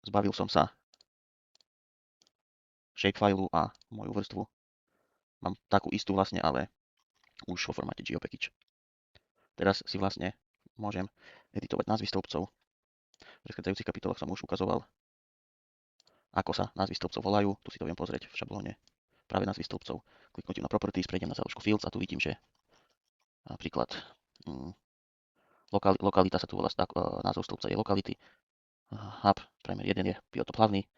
zbavil som sa shapefileu a moju vrstvu mám takú istú vlastne, ale už vo formáte GeoPackage. Teraz si vlastne môžem editovať názvy stĺpcov. V predchádzajúcich kapitolách som už ukazoval, ako sa názvy stĺpcov volajú. Tu si to viem pozrieť v šablóne. Práve názvy stĺpcov. Kliknutím na Properties prejdem na záložku Fields a tu vidím, že napríklad lokalita sa tu volá, názov stĺpca je lokality. Hub primer 1 je biotop hlavný.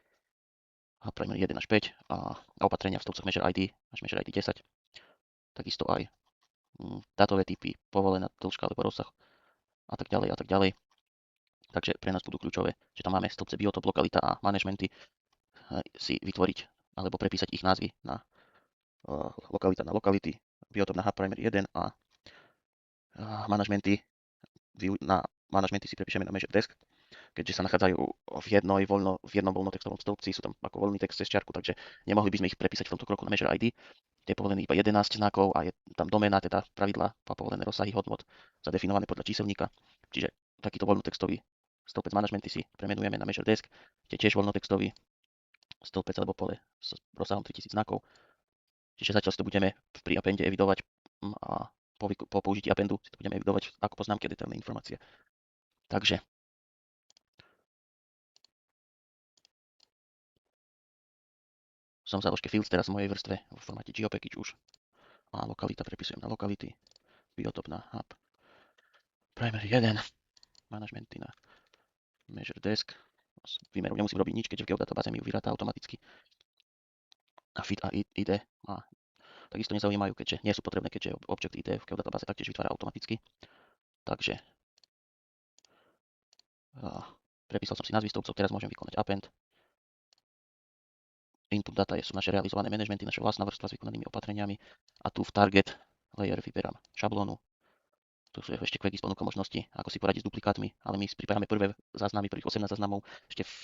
Hub primer 1 až 5 a opatrenia v stĺpcoch measure ID až measure ID 10. Takisto aj dátové typy, povolená dĺžka alebo rozsah a tak ďalej a tak ďalej. Takže pre nás budú kľúčové, že tam máme stĺpce biotop, lokalita a managementy si vytvoriť alebo prepísať ich názvy na lokalita na lokality, biotop na hub primary 1 a manažmenty si prepíšeme na measure desk, keďže sa nachádzajú v jednom voľnotextovom stĺpci, sú tam ako voľný text cez čiarku, takže nemohli by sme ich prepísať v tomto kroku na measure ID, kde je povolený iba 11 znakov a je tam doména, teda pravidlá a povolené rozsahy hodnot zadefinované podľa číselníka. Čiže takýto voľnotextový stĺpec manažmenty si premenujeme na measure desk, kde je tiež voľnotextový stĺpec alebo pole s rozsahom 3000 znakov. Čiže zatiaľ si to budeme pri appende evidovať a po použití appendu si to budeme evidovať ako poznámky a detailné informácie. Takže som v záložke fields teraz v mojej vrstve v formáte geopackage už a lokalita prepisujem na lokality, biotop na hub, primary 1, manažmenty na measure desk, výmeru nemusím robiť nič, keďže v geodatabáze mi ju vyráta automaticky a fit a id a takisto nezaujímajú, keďže nie sú potrebné, keďže object id v geodatabáze taktiež vytvára automaticky. Takže prepísal som si názvy stĺpcov, teraz môžem vykonať append. Input data sú naše realizované manažmenty, naša vlastná vrstva s vykonanými opatreniami a tu v target layer vyberám šablónu. Tu sú ešte query s ponukou možností, ako si poradiť s duplikátmi, ale my pripájame prvé záznamy, prvých 18 záznamov, ešte v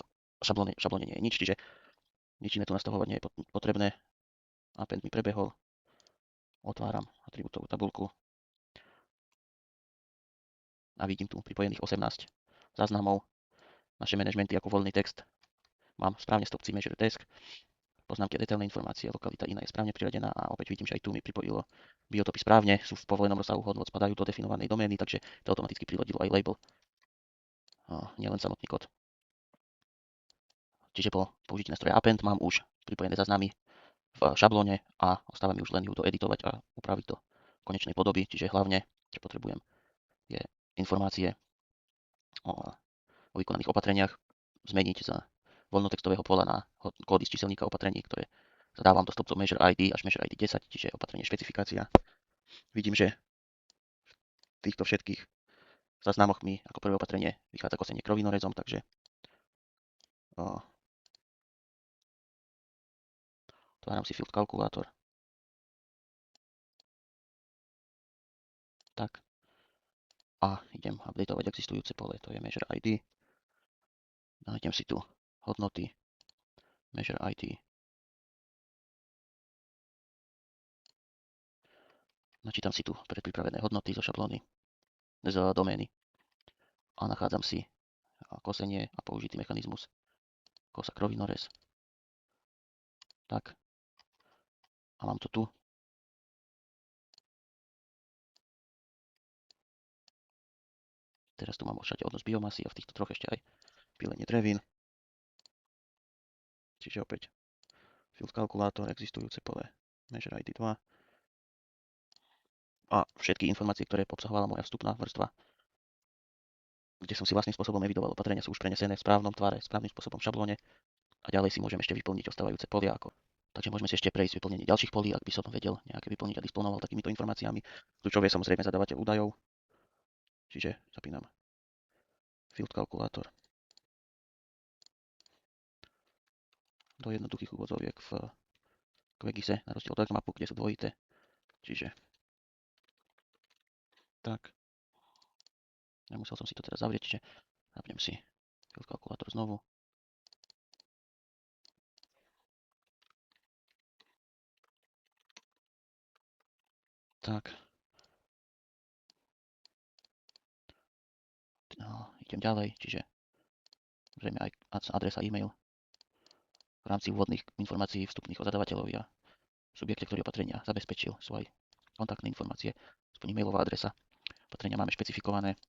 šablóne nie je nič, čiže nič iné tu nastavovať nie je potrebné. Append mi prebehol, otváram atribútovú tabuľku a vidím tu pripojených 18 záznamov, naše manažmenty ako voľný text. Mám správne stĺpci measure desk, poznámky a detailné informácie, lokalita iná je správne priradená a opäť vidím, že aj tu mi pripojilo biotopy správne, sú v povolenom rozsahu hodnot, spadajú do definovanej domény, takže to automaticky prirodilo aj label, nielen samotný kód. Čiže po použití nástroja append mám už pripojené záznamy v šablóne a ostáva mi už len ju doeditovať a upraviť do konečnej podoby, čiže hlavne, čo potrebujem, je informácie o vykonaných opatreniach, zmeniť z voľnotextového pola na kódy z číselníka opatrení, ktoré zadávam do stĺpcov measure ID až measure ID 10, čiže opatrenie špecifikácia. Vidím, že v týchto všetkých záznamoch mi ako prvé opatrenie vychádza kosenie krovinorezom, takže otváram si field kalkulátor. Tak. A idem updateovať existujúce pole, to je measure ID. Nájdem si tu hodnoty measure ID. Načítam si tu predpripravené hodnoty zo šablóny, z domény a nachádzam si kosenie a použitý mechanizmus kosa krovinorez. Tak. A mám to tu. Teraz tu mám všade odnos biomasy a v týchto troch ešte aj pílenie drevín. Čiže opäť field kalkulátor, existujúce pole measure ID 2 a všetky informácie, ktoré obsahovala moja vstupná vrstva, kde som si vlastným spôsobom evidoval opatrenia, sú už prenesené v správnom tvare, správnym spôsobom v šablóne a ďalej si môžem ešte vyplniť ostávajúce polia. Takže môžeme si ešte prejsť vyplnenie ďalších polí, ak by som vedel nejaké vyplniť a disponoval takýmito informáciami. Kľúčové je samozrejme zadávateľ údajov, čiže zapínam field kalkulátor do jednoduchých úvodzoviek v QGISe, na rozdiel od ArcMapu, kde sú dvojité. Čiže tak. Nemusel som si to teraz zavrieť, čiže zapnem si field kalkulátor znovu. Tak. No, idem ďalej, čiže zrejme aj adresa e-mail v rámci úvodných informácií vstupných od zadávateľovi a subjekte, ktorý opatrenia zabezpečil, sú aj kontaktné informácie, aspoň e-mailová adresa. Opatrenia máme špecifikované.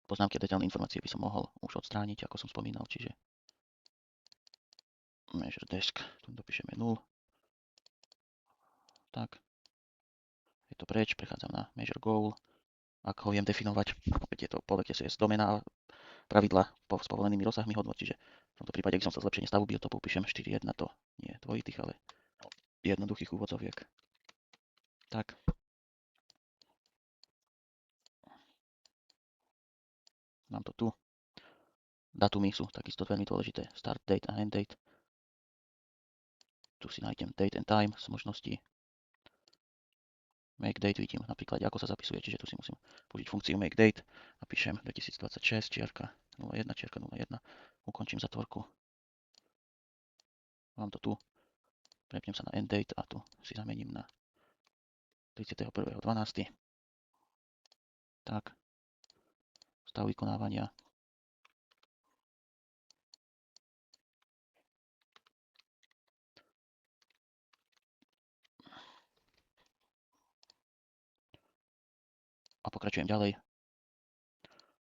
Poznámky a detailné informácie by som mohol už odstrániť, ako som spomínal, čiže measure desk, tu dopíšeme 0. Tak. Je to preč, prechádzam na measure goal. Ak ho viem definovať, opäť je to pole, kde sú domena a pravidla s povolenými rozsahmi hodnot, čiže v tomto prípade, ak som chcel zlepšenie stavu biotopu, píšem 4.1, to nie dvojitých, ale jednoduchých úvodzoviek. Tak. Mám to tu. Datumy sú takisto veľmi dôležité. Start date a end date. Tu si nájdem date and time z možností. make date vidím napríklad, ako sa zapisuje, čiže tu si musím použiť funkciu make date, napíšem 2026 čiarka 01 čiarka 01, ukončím zatvorku, mám to tu, prepnem sa na end date a tu si zamením na 31.12. Tak, stav vykonávania. A pokračujem ďalej.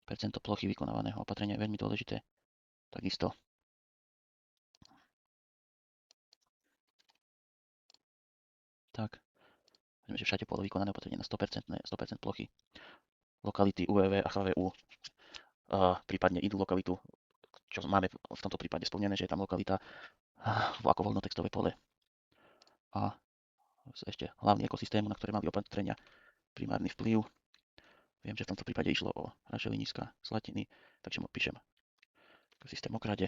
Percento plochy vykonávaného opatrenia je veľmi dôležité. Takisto. Tak. Vidíme, že všade bolo vykonané opatrenie na 100% plochy. Lokality UVV a HVU. Prípadne idú lokalitu, čo máme v tomto prípade splnené, že je tam lokalita ako voľnotextové pole. A ešte hlavný ekosystému, na ktoré mali opatrenia primárny vplyv. Viem, že v tomto prípade išlo o rašeliniska, slatiny, takže mu píšem ekosystém okrade.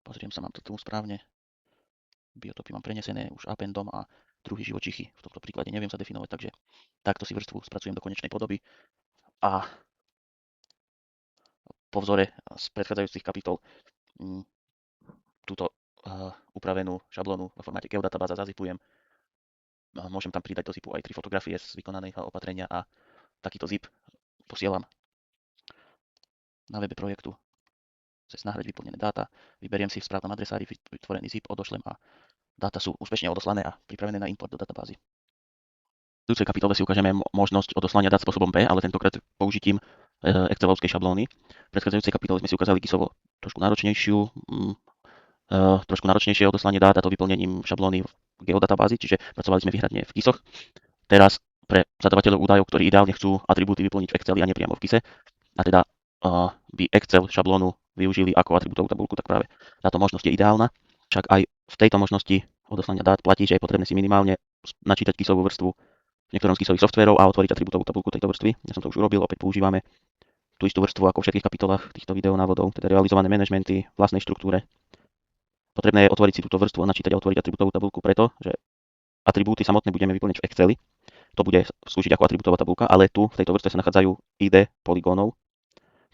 Pozriem sa, mám to tu správne. Biotopy mám prenesené už appendom a druhy živočichy v tomto príklade neviem zadefinovať, takže takto si vrstvu spracujem do konečnej podoby a po vzore z predchádzajúcich kapitol túto upravenú šablónu vo formáte geodatabáza zazipujem. Môžem tam pridať do zipu aj 3 fotografie z vykonaného opatrenia a takýto zip posielam na webe projektu cez nahrať vyplnené dáta, vyberiem si v správnom adresári vytvorený zip, odošlem a dáta sú úspešne odoslané a pripravené na import do databázy. V budúcej kapitole si ukážeme možnosť odoslania dát spôsobom B, ale tentokrát použitím excelovskej šablóny. V predchádzajúcej kapitole sme si ukázali GISovo trošku náročnejšie odoslanie dát a to vyplnením šablóny v geodatabázi, čiže pracovali sme výhradne v GISoch. Teraz pre zadavateľov údajov, ktorí ideálne chcú atribúty vyplniť v Exceli a nepriamo v GISe, a teda by Excel šablónu využili ako atribútovú tabuľku, tak práve táto možnosť je ideálna. Však aj v tejto možnosti odoslania dát platí, že je potrebné si minimálne načítať GISovú vrstvu v niektorom z GISových softverov a otvoriť atribútovú tabuľku tejto vrstvy. Ja som to už urobil, opäť používame tú istú vrstvu ako v všetkých kapitolách týchto videonávodov, teda realizované manažmenty v vlastnej štruktúre. Potrebné je otvoriť si túto vrstvu a načítať a otvoriť atribútovú tabuľku preto, že atribúty samotné budeme vyplniť v Exceli. To bude slúžiť ako atribútová tabuľka, ale tu v tejto vrstve sa nachádzajú ID poligónov.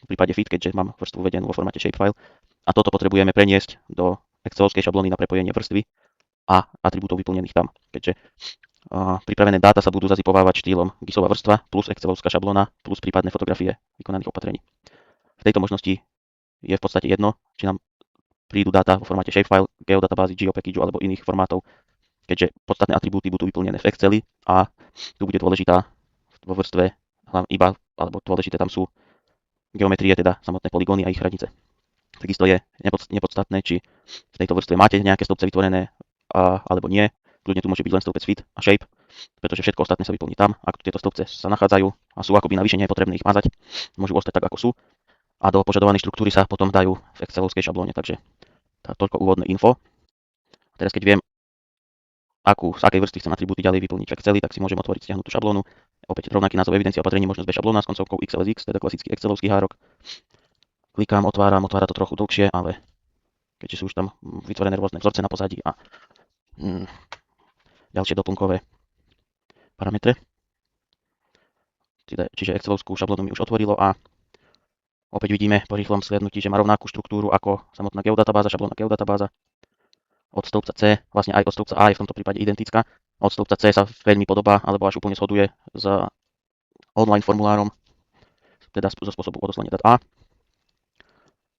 V prípade fit, keďže mám vrstvu uvedenú vo formáte shapefile. A toto potrebujeme preniesť do excelovskej šablóny na prepojenie vrstvy a atribútov vyplnených tam, keďže pripravené dáta sa budú zazipovávať štýlom GISová vrstva plus excelovská šablóna plus prípadné fotografie vykonaných opatrení. V tejto možnosti je v podstate jedno, či nám prídu dáta vo formáte shapefile, geodatabázy, geopackage alebo iných formátov, keďže podstatné atribúty budú vyplnené v Exceli a tu bude dôležitá vo vrstve iba, alebo dôležité tam sú geometrie, teda samotné poligóny a ich hranice. Takisto je nepodstatné, či v tejto vrstve máte nejaké stĺpce vytvorené alebo nie. Kľudne tu môže byť len stĺpec fit a shape, pretože všetko ostatné sa vyplní tam. Ak tieto stĺpce sa nachádzajú a sú akoby navyše, nie je potrebné ich mazať, môžu ostať tak, ako sú. A do požadovanej štruktúry sa potom dajú v excelovskej šablóne, takže toľko úvodné info. A teraz keď viem, z akej vrstvy chcem atribúty ďalej vyplniť v Exceli, tak si môžem otvoriť stiahnutú šablónu. Opäť rovnaký názov evidencia opatrení, možnosť bez šablóna s koncovkou XLSX, teda klasický excelovský hárok. Klikám, otvára to trochu dlhšie, ale keďže sú už tam vytvorené rôzne vzorce na pozadí a ďalšie doplnkové parametre. Čiže excelovskú šablónu mi už otvorilo a opäť vidíme po rýchlom slednutí, že má rovnakú štruktúru ako samotná geodatabáza, šablónna geodatabáza. Od stĺpca C, vlastne aj od stĺpca A je v tomto prípade identická. Od stĺpca C sa veľmi podobá, alebo až úplne shoduje s online formulárom, teda zo spôsobu odoslania dát A.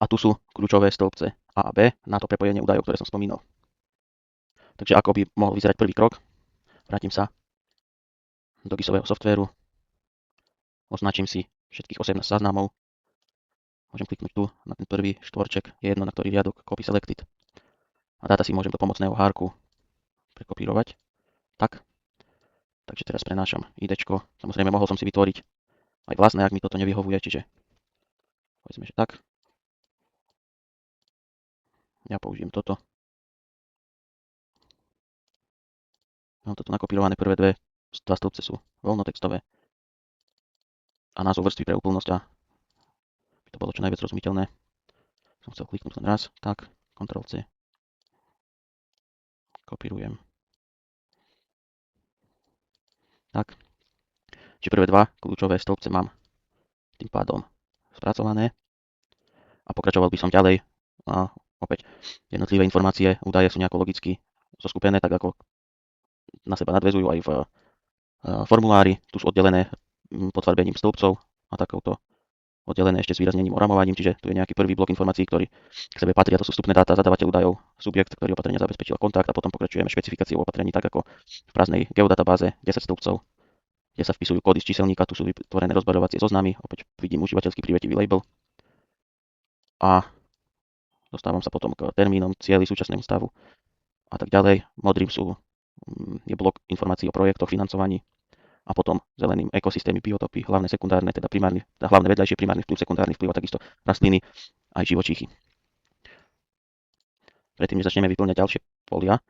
A tu sú kľúčové stĺpce A a B na to prepojenie údajov, ktoré som spomínal. Takže ako by mohol vyzerať prvý krok, vrátim sa do GISového softvéru, označím si všetkých 18 záznamov, môžem kliknúť tu na ten prvý štvorček, je jedno na ktorý riadok, copy selected. A dáta si môžem do pomocného hárku prekopírovať. Tak. Takže teraz prenášam IDčko. Samozrejme mohol som si vytvoriť aj vlastné, ak mi toto nevyhovuje, čiže povedzme, že tak. Ja použijem toto. Mám toto nakopírované, prvé dva stĺpce sú voľnotextové. A názov vrstvy pre úplnosť a by to bolo čo najviac rozumiteľné. Som chcel kliknúť len raz, tak, Ctrl+C. Kopírujem. Tak, či prvé dva kľúčové stĺpce mám tým pádom spracované a pokračoval by som ďalej. A opäť jednotlivé informácie, údaje sú nejako logicky zoskupené, tak ako na seba nadväzujú aj v formulári. Tu sú oddelené potvarbením stĺpcov a takouto oddelené ešte s výraznením oramovaním, čiže tu je nejaký prvý blok informácií, ktorý k sebe patrí, a to sú vstupné dáta, zadávateľ údajov, subjekt, ktorý opatrenia zabezpečil, kontakt, a potom pokračujeme špecifikáciou opatrení tak ako v prázdnej geodatabáze 10 stĺpcov, kde sa vpisujú kódy z číselníka, tu sú vytvorené rozbarovacie zoznamy, opäť vidím užívateľský prívetivý label a dostávam sa potom k termínom, cieli, súčasnému stavu a tak ďalej. Modrým je blok informácií o projektoch, financovaní a potom zeleným ekosystémy, biotopy, hlavné, sekundárne, teda hlavné vedľajšie, primárny vplyv, sekundárny vplyv a takisto rastliny aj živočíchy. Predtým, než začneme vyplňať ďalšie polia,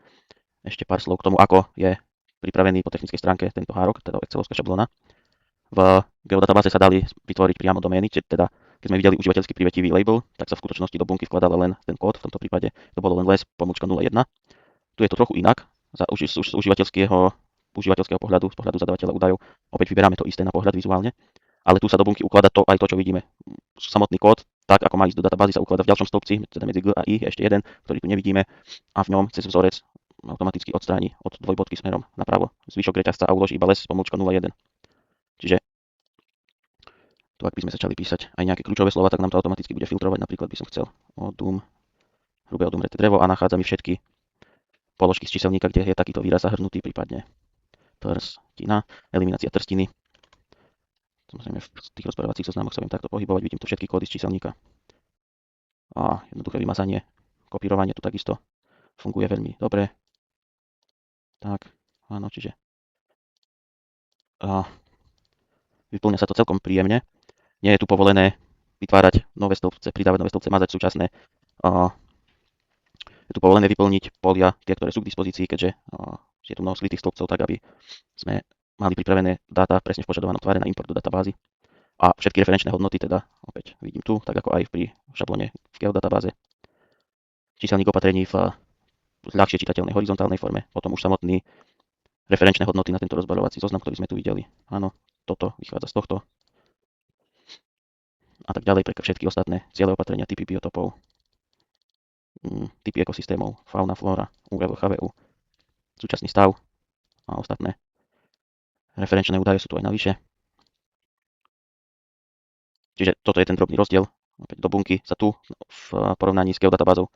ešte pár slov k tomu, ako je pripravený po technickej stránke tento hárok, teda excelovská šablóna. V geodatabáze sa dali vytvoriť priamo domény, teda keď sme videli užívateľský privetivý label, tak sa v skutočnosti do bunky vkladal len ten kód, v tomto prípade to bolo len les.01. Tu je to trochu inak, z užívateľského pohľadu, z pohľadu zadávateľa údajov, opäť vyberáme to isté na pohľad vizuálne, ale tu sa do bunky ukladá aj to, čo vidíme. Samotný kód, tak ako má ísť do databázy, sa ukladá v ďalšom stĺpci, teda medzi G a I, ešte jeden, ktorý tu nevidíme, a v ňom cez vzorec automaticky odstráni od dvojbodky smerom napravo zvyšok reťazca a uloží iba les.01. Čiže tu, ak by sme začali písať aj nejaké kľúčové slova, tak nám to automaticky bude filtrovať. Napríklad by som chcel hrubé odumreté drevo a nachádza mi všetky položky z číselníka, kde je takýto výraz zahrnutý, prípadne trstina, eliminácia trstiny. Samozrejme v tých rozprávacích zoznamoch sa viem takto pohybovať, vidím tu všetky kódy z číselníka. A jednoduché vymazanie, kopírovanie tu takisto funguje veľmi dobre. Tak, áno, čiže vyplňa sa to celkom príjemne. Nie je tu povolené vytvárať nové stĺpce, pridávať nové stĺpce, mazať súčasné. Je tu povolené vyplniť polia, tie, ktoré sú k dispozícii, keďže je tu mnoho slitých stĺpcov, tak aby sme mali pripravené dáta presne v požadovanom tvare na import do databázy. A všetky referenčné hodnoty teda opäť vidím tu, tak ako aj pri šablóne v geodatabáze. Číselník opatrení v ľahšie čitateľnej horizontálnej forme, potom už samotný referenčné hodnoty na tento rozbarovací zoznam, ktorý sme tu videli. Áno, toto vychádza z tohto. A tak ďalej pre všetky ostatné ciele opatrenia, typy biotopov, typy ekosystémov, fauna, flóra, URL, HVU, súčasný stav a ostatné referenčné údaje sú tu aj navyše. Čiže toto je ten drobný rozdiel. Opäť do bunky sa tu v porovnaní s geodatabázou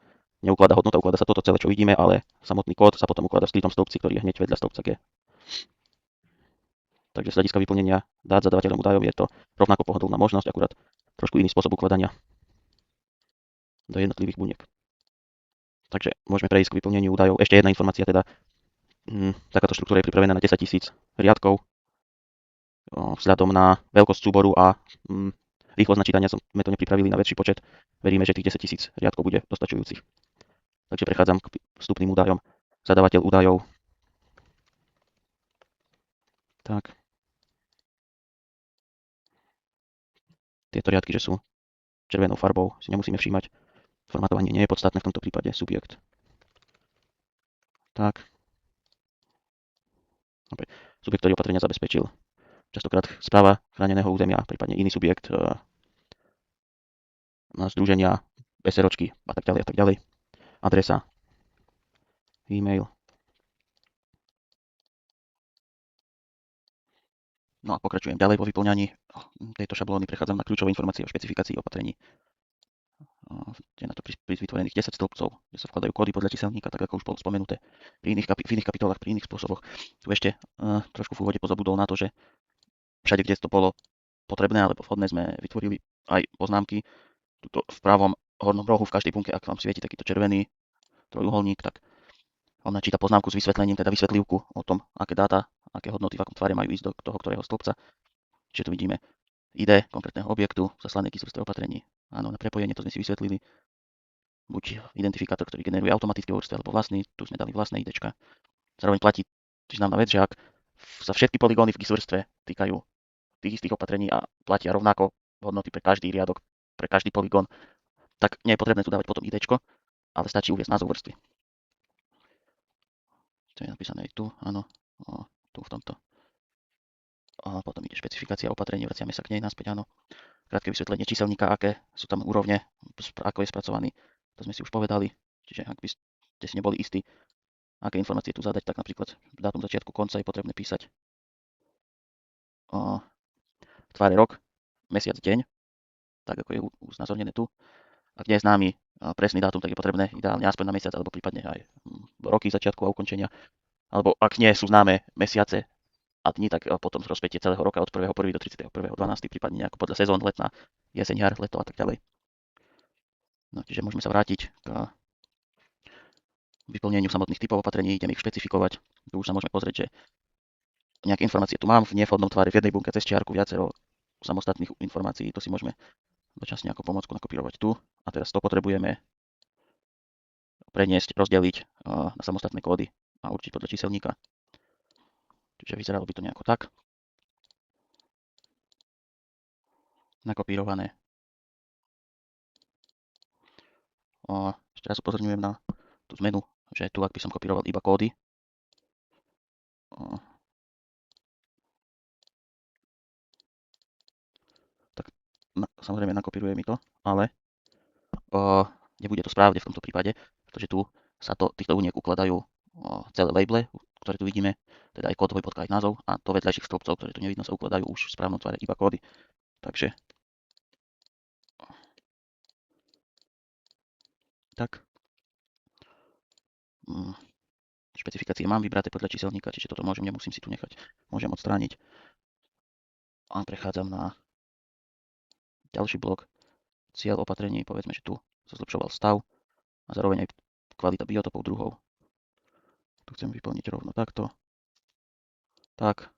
neukladá hodnota, ukladá sa toto celé, čo vidíme, ale samotný kód sa potom ukladá v skrytom stĺpci, ktorý je hneď vedľa stĺpca G. Takže z hľadiska vyplnenia dát zadávateľom údajov je to rovnako pohodlná možnosť, akurát trošku iný spôsob ukladania do jednotlivých buniek. Takže môžeme prejsť k vyplneniu údajov. Ešte jedna informácia, teda takáto štruktúra je pripravená na 10 000 riadkov. Vzhľadom na veľkosť súboru a rýchlosť načítania sme to nepripravili na väčší počet. Veríme, že tých 10 000 riadkov bude dostačujúcich. Takže prechádzam k vstupným údajom. Zadávateľ údajov. Tak. Tieto riadky, že sú červenou farbou, si nemusíme všímať. Formátovanie nie je podstatné v tomto prípade. Subjekt. Tak. Opäť. Subjekt, ktorý opatrenia zabezpečil. Častokrát správa chráneného územia, prípadne iný subjekt, združenia, SROčky a tak ďalej a tak ďalej. Adresa, e-mail. No a pokračujem ďalej po vyplňaní tejto šablóny, prechádzam na kľúčové informácie o špecifikácii opatrení. Je na to vytvorených 10 stĺpcov, kde sa vkladajú kódy podľa číselníka, tak ako už bolo spomenuté v iných kapitolách, pri iných spôsoboch. Tu ešte trošku v úvode pozabudol na to, že všade, kde to bolo potrebné alebo vhodné, sme vytvorili aj poznámky. Tuto v pravom hornom rohu v každej bunke, ak vám svieti takýto červený trojuholník, tak on načíta poznámku s vysvetlením, teda vysvetlivku o tom, aké dáta, aké hodnoty v akom tvare majú ísť do toho ktorého stĺpca. Čiže tu vidíme ID konkrétneho objektu, zaslané kyselstvé opatrení. Áno, na prepojenie to sme si vysvetlili. Buď identifikátor, ktorý generuje automatické vrstve, alebo vlastný, tu sme dali vlastné IDčka. Zároveň platí známa vec, že ak sa všetky poligóny v GIS vrstve týkajú tých istých opatrení a platia rovnako hodnoty pre každý riadok, pre každý poligón, tak nie je potrebné tu dávať potom IDčko, ale stačí uviesť názov vrstvy. To je napísané aj tu, áno, tu v tomto A potom ide špecifikácia opatrení, vraciame sa k nej naspäť, áno. Krátke vysvetlenie číselníka, aké sú tam úrovne, ako je spracovaný, to sme si už povedali. Čiže ak by ste si neboli istí, aké informácie tu zadať, tak napríklad dátum začiatku konca je potrebné písať v tváre rok, mesiac, deň, tak ako je znázornené tu. Ak nie je známy presný dátum, tak je potrebné ideálne aspoň na mesiac, alebo prípadne aj roky začiatku a ukončenia. Alebo ak nie sú známe mesiace a dní, tak potom rozpätie celého roka od 1.1. do 31.12., prípadne nejako podľa sezón, letná, jeseň, jar, leto a tak ďalej. No, čiže môžeme sa vrátiť k vyplneniu samotných typov opatrení, ideme ich špecifikovať. Tu už sa môžeme pozrieť, že nejaké informácie tu mám v nevhodnom tvare v jednej bunke cez čiarku, viacero samostatných informácií, to si môžeme dočasne ako pomôcku nakopírovať tu. A teraz to potrebujeme preniesť, rozdeliť na samostatné kódy a určiť podľa číselníka. Čiže vyzeralo by to nejako tak. Nakopírované. Ešte raz upozorňujem na tú zmenu, že tu, ak by som kopíroval iba kódy, tak samozrejme nakopíruje mi to, ale nebude to správne v tomto prípade, pretože tu sa týchto úniek ukladajú celé labele, ktoré tu vidíme, teda aj kód, dvojbodka, aj názov, a do vedľajších stĺpcov, ktoré tu nevidno, sa ukladajú už v správnom tvare iba kódy. Takže tak. Špecifikácie mám vybraté podľa číselníka, čiže toto nemusím si tu nechať. Môžem odstrániť. A prechádzam na ďalší blok. Cieľ opatrení, povedzme, že tu sa zlepšoval stav a zároveň aj kvalita biotopov druhov. Tu chcem vyplniť rovno takto. Tak.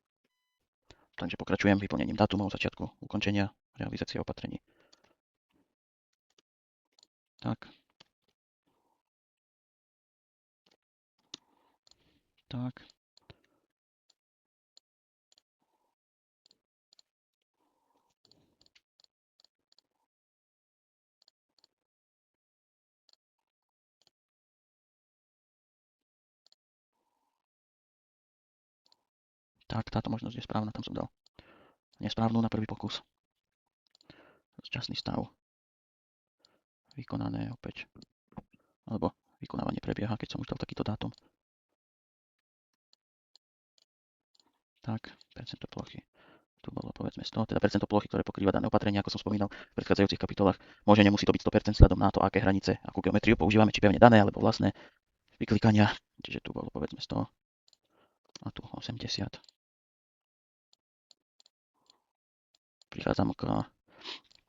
Takže pokračujem vyplnením dátumov začiatku ukončenia realizácie opatrení. Tak. Tak. Tak, táto možnosť je správna, tam som dal nesprávnu na prvý pokus. Časný stav. Vykonané opäť. Alebo vykonávanie prebieha, keď som už dal takýto dátum. Tak, percento plochy. Tu bolo povedzme 100, teda percento plochy, ktoré pokrýva dané opatrenie, ako som spomínal v predchádzajúcich kapitolách. Nemusí to byť 100% vzhľadom na to, aké hranice, akú geometriu používame, či pevne dané, alebo vlastné vyklikania. Čiže tu bolo povedzme 100 a tu 80. Prichádzam k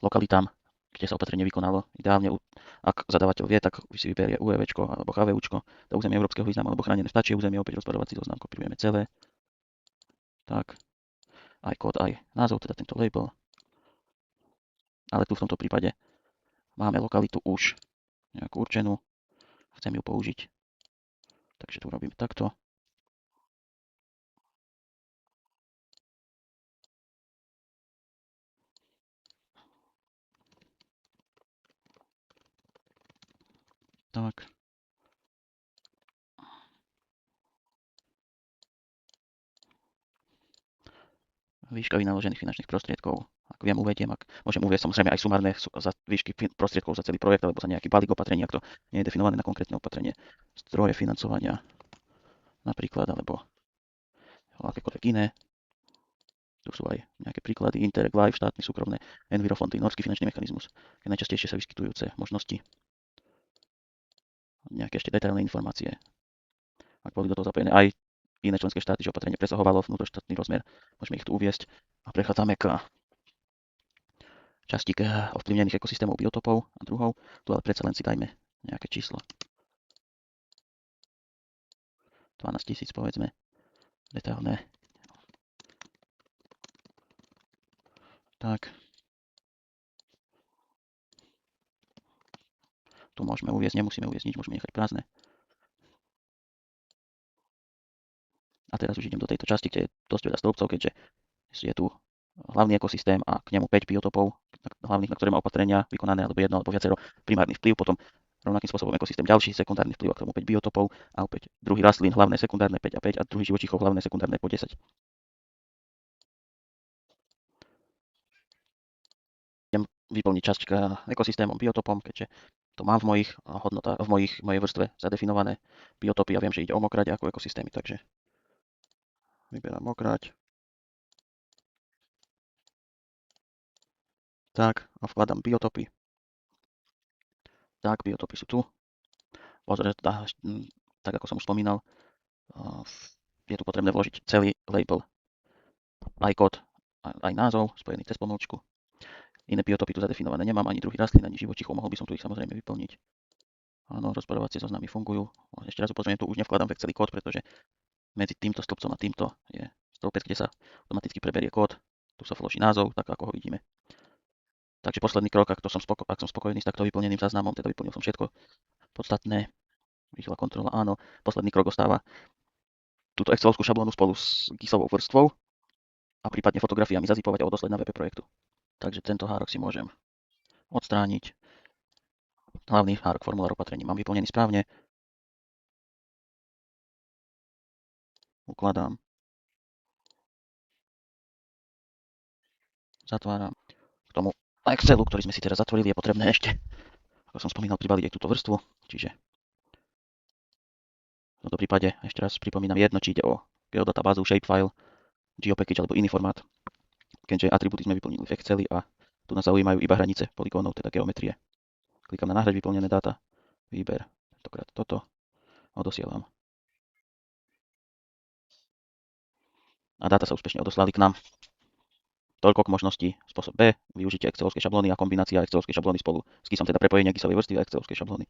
lokalitám, kde sa opatrenie vykonalo. Ideálne, ak zadávateľ vie, tak si vyberie UEVčko alebo HVUčko, to územie európskeho významu alebo chránené vtáčie územie, opäť rozparovací zoznam kopírujeme celé. Tak, aj kód, aj názov, teda tento label. Ale tu v tomto prípade máme lokalitu už nejakú určenú, chcem ju použiť. Takže tu robíme takto. Tak. Výška vynaložených finančných prostriedkov. Ak viem, uvediem, ak môžem uvieť samozrejme aj sumárne za výšky prostriedkov za celý projekt alebo za nejaký balík opatrení, ak to nie je definované na konkrétne opatrenie. Zdroje financovania napríklad, alebo akékoľvek iné. Tu sú aj nejaké príklady: Interreg, Life, štátne, súkromné, Envirofondy, Norský finančný mechanizmus, najčastejšie sa vyskytujúce možnosti. Nejaké ešte detailné informácie, ak boli do toho zapojené aj iné členské štáty, že opatrenie presahovalo vnútroštátny rozmer, môžeme ich tu uviesť. A prechádzame k časti ovplyvnených ekosystémov, biotopov a druhov. Tu ale predsa len si dajme nejaké číslo. 12 000 povedzme. Detailné. Tak. Tu môžeme uviesť, nemusíme uviesť nič, môžeme nechať prázdne. A teraz už idem do tejto časti, kde je dosť veľa stĺpcov, keďže je tu hlavný ekosystém a k nemu 5 biotopov, hlavných, na ktoré má opatrenia vykonané, alebo jedno, alebo viacero, primárny vplyv, potom rovnakým spôsobom ekosystém ďalší, sekundárny vplyv, a k tomu 5 biotopov a opäť druhý rastlín, hlavné, sekundárne 5 a 5 a druhý živočíchov, hlavné, sekundárne po 10. vyplniť časť ekosystémom, biotopom, keďže to mám v mojich hodnotách, mojej vrstve zadefinované biotopy a viem, že ide o mokrať ako ekosystémy, takže vyberám mokrať. Tak, a vkladám biotopy. Tak, biotopy sú tu. Pozor, tak ako som už spomínal, je tu potrebné vložiť celý label, aj kód, aj názov, spojený cez pomlčku. Iné biotopy tu zadefinované nemám, ani druhý rastlín, ani živočichov, mohol by som tu ich samozrejme vyplniť. Áno, rozporovacie zoznamy fungujú. Ešte raz upozorňujem, tu už nevkladám celý kód, pretože medzi týmto stĺpcom a týmto je stĺpec, kde sa automaticky preberie kód. Tu sa vloží názov, tak ako ho vidíme. Takže posledný krok, ak som spokojný s takto vyplneným záznamom, teda vyplnil som všetko podstatné, rýchla kontrola, áno. Posledný krok ostáva túto excelovskú šablónu spolu s GISovou vrstvou a prípadne fotografiami zazipovať a odoslať na webe projektu. Takže tento hárok si môžem odstrániť. Hlavný hárok formulár opatrení mám vyplnený správne. Ukladám. Zatváram. K tomu Excelu, ktorý sme si teraz zatvorili, je potrebné ešte, ako som spomínal, pribaliť aj túto vrstvu. Čiže v tomto prípade ešte raz pripomínam jedno, či ide o geodatabázu, shapefile, geopackage alebo iný formát, keďže atribúty sme vyplnili v Exceli a tu nás zaujímajú iba hranice poligónov, teda geometrie. Klikám na nahrať vyplnené dáta, výber, tentokrát toto, odosielam. A dáta sa úspešne odoslali k nám. Toľko k možnosti. Spôsob B, využitie excelovskej šablóny a kombinácia excelovskej šablóny spolu s GISom, teda prepojenie GISovej vrstvy a excelovskej šablóny.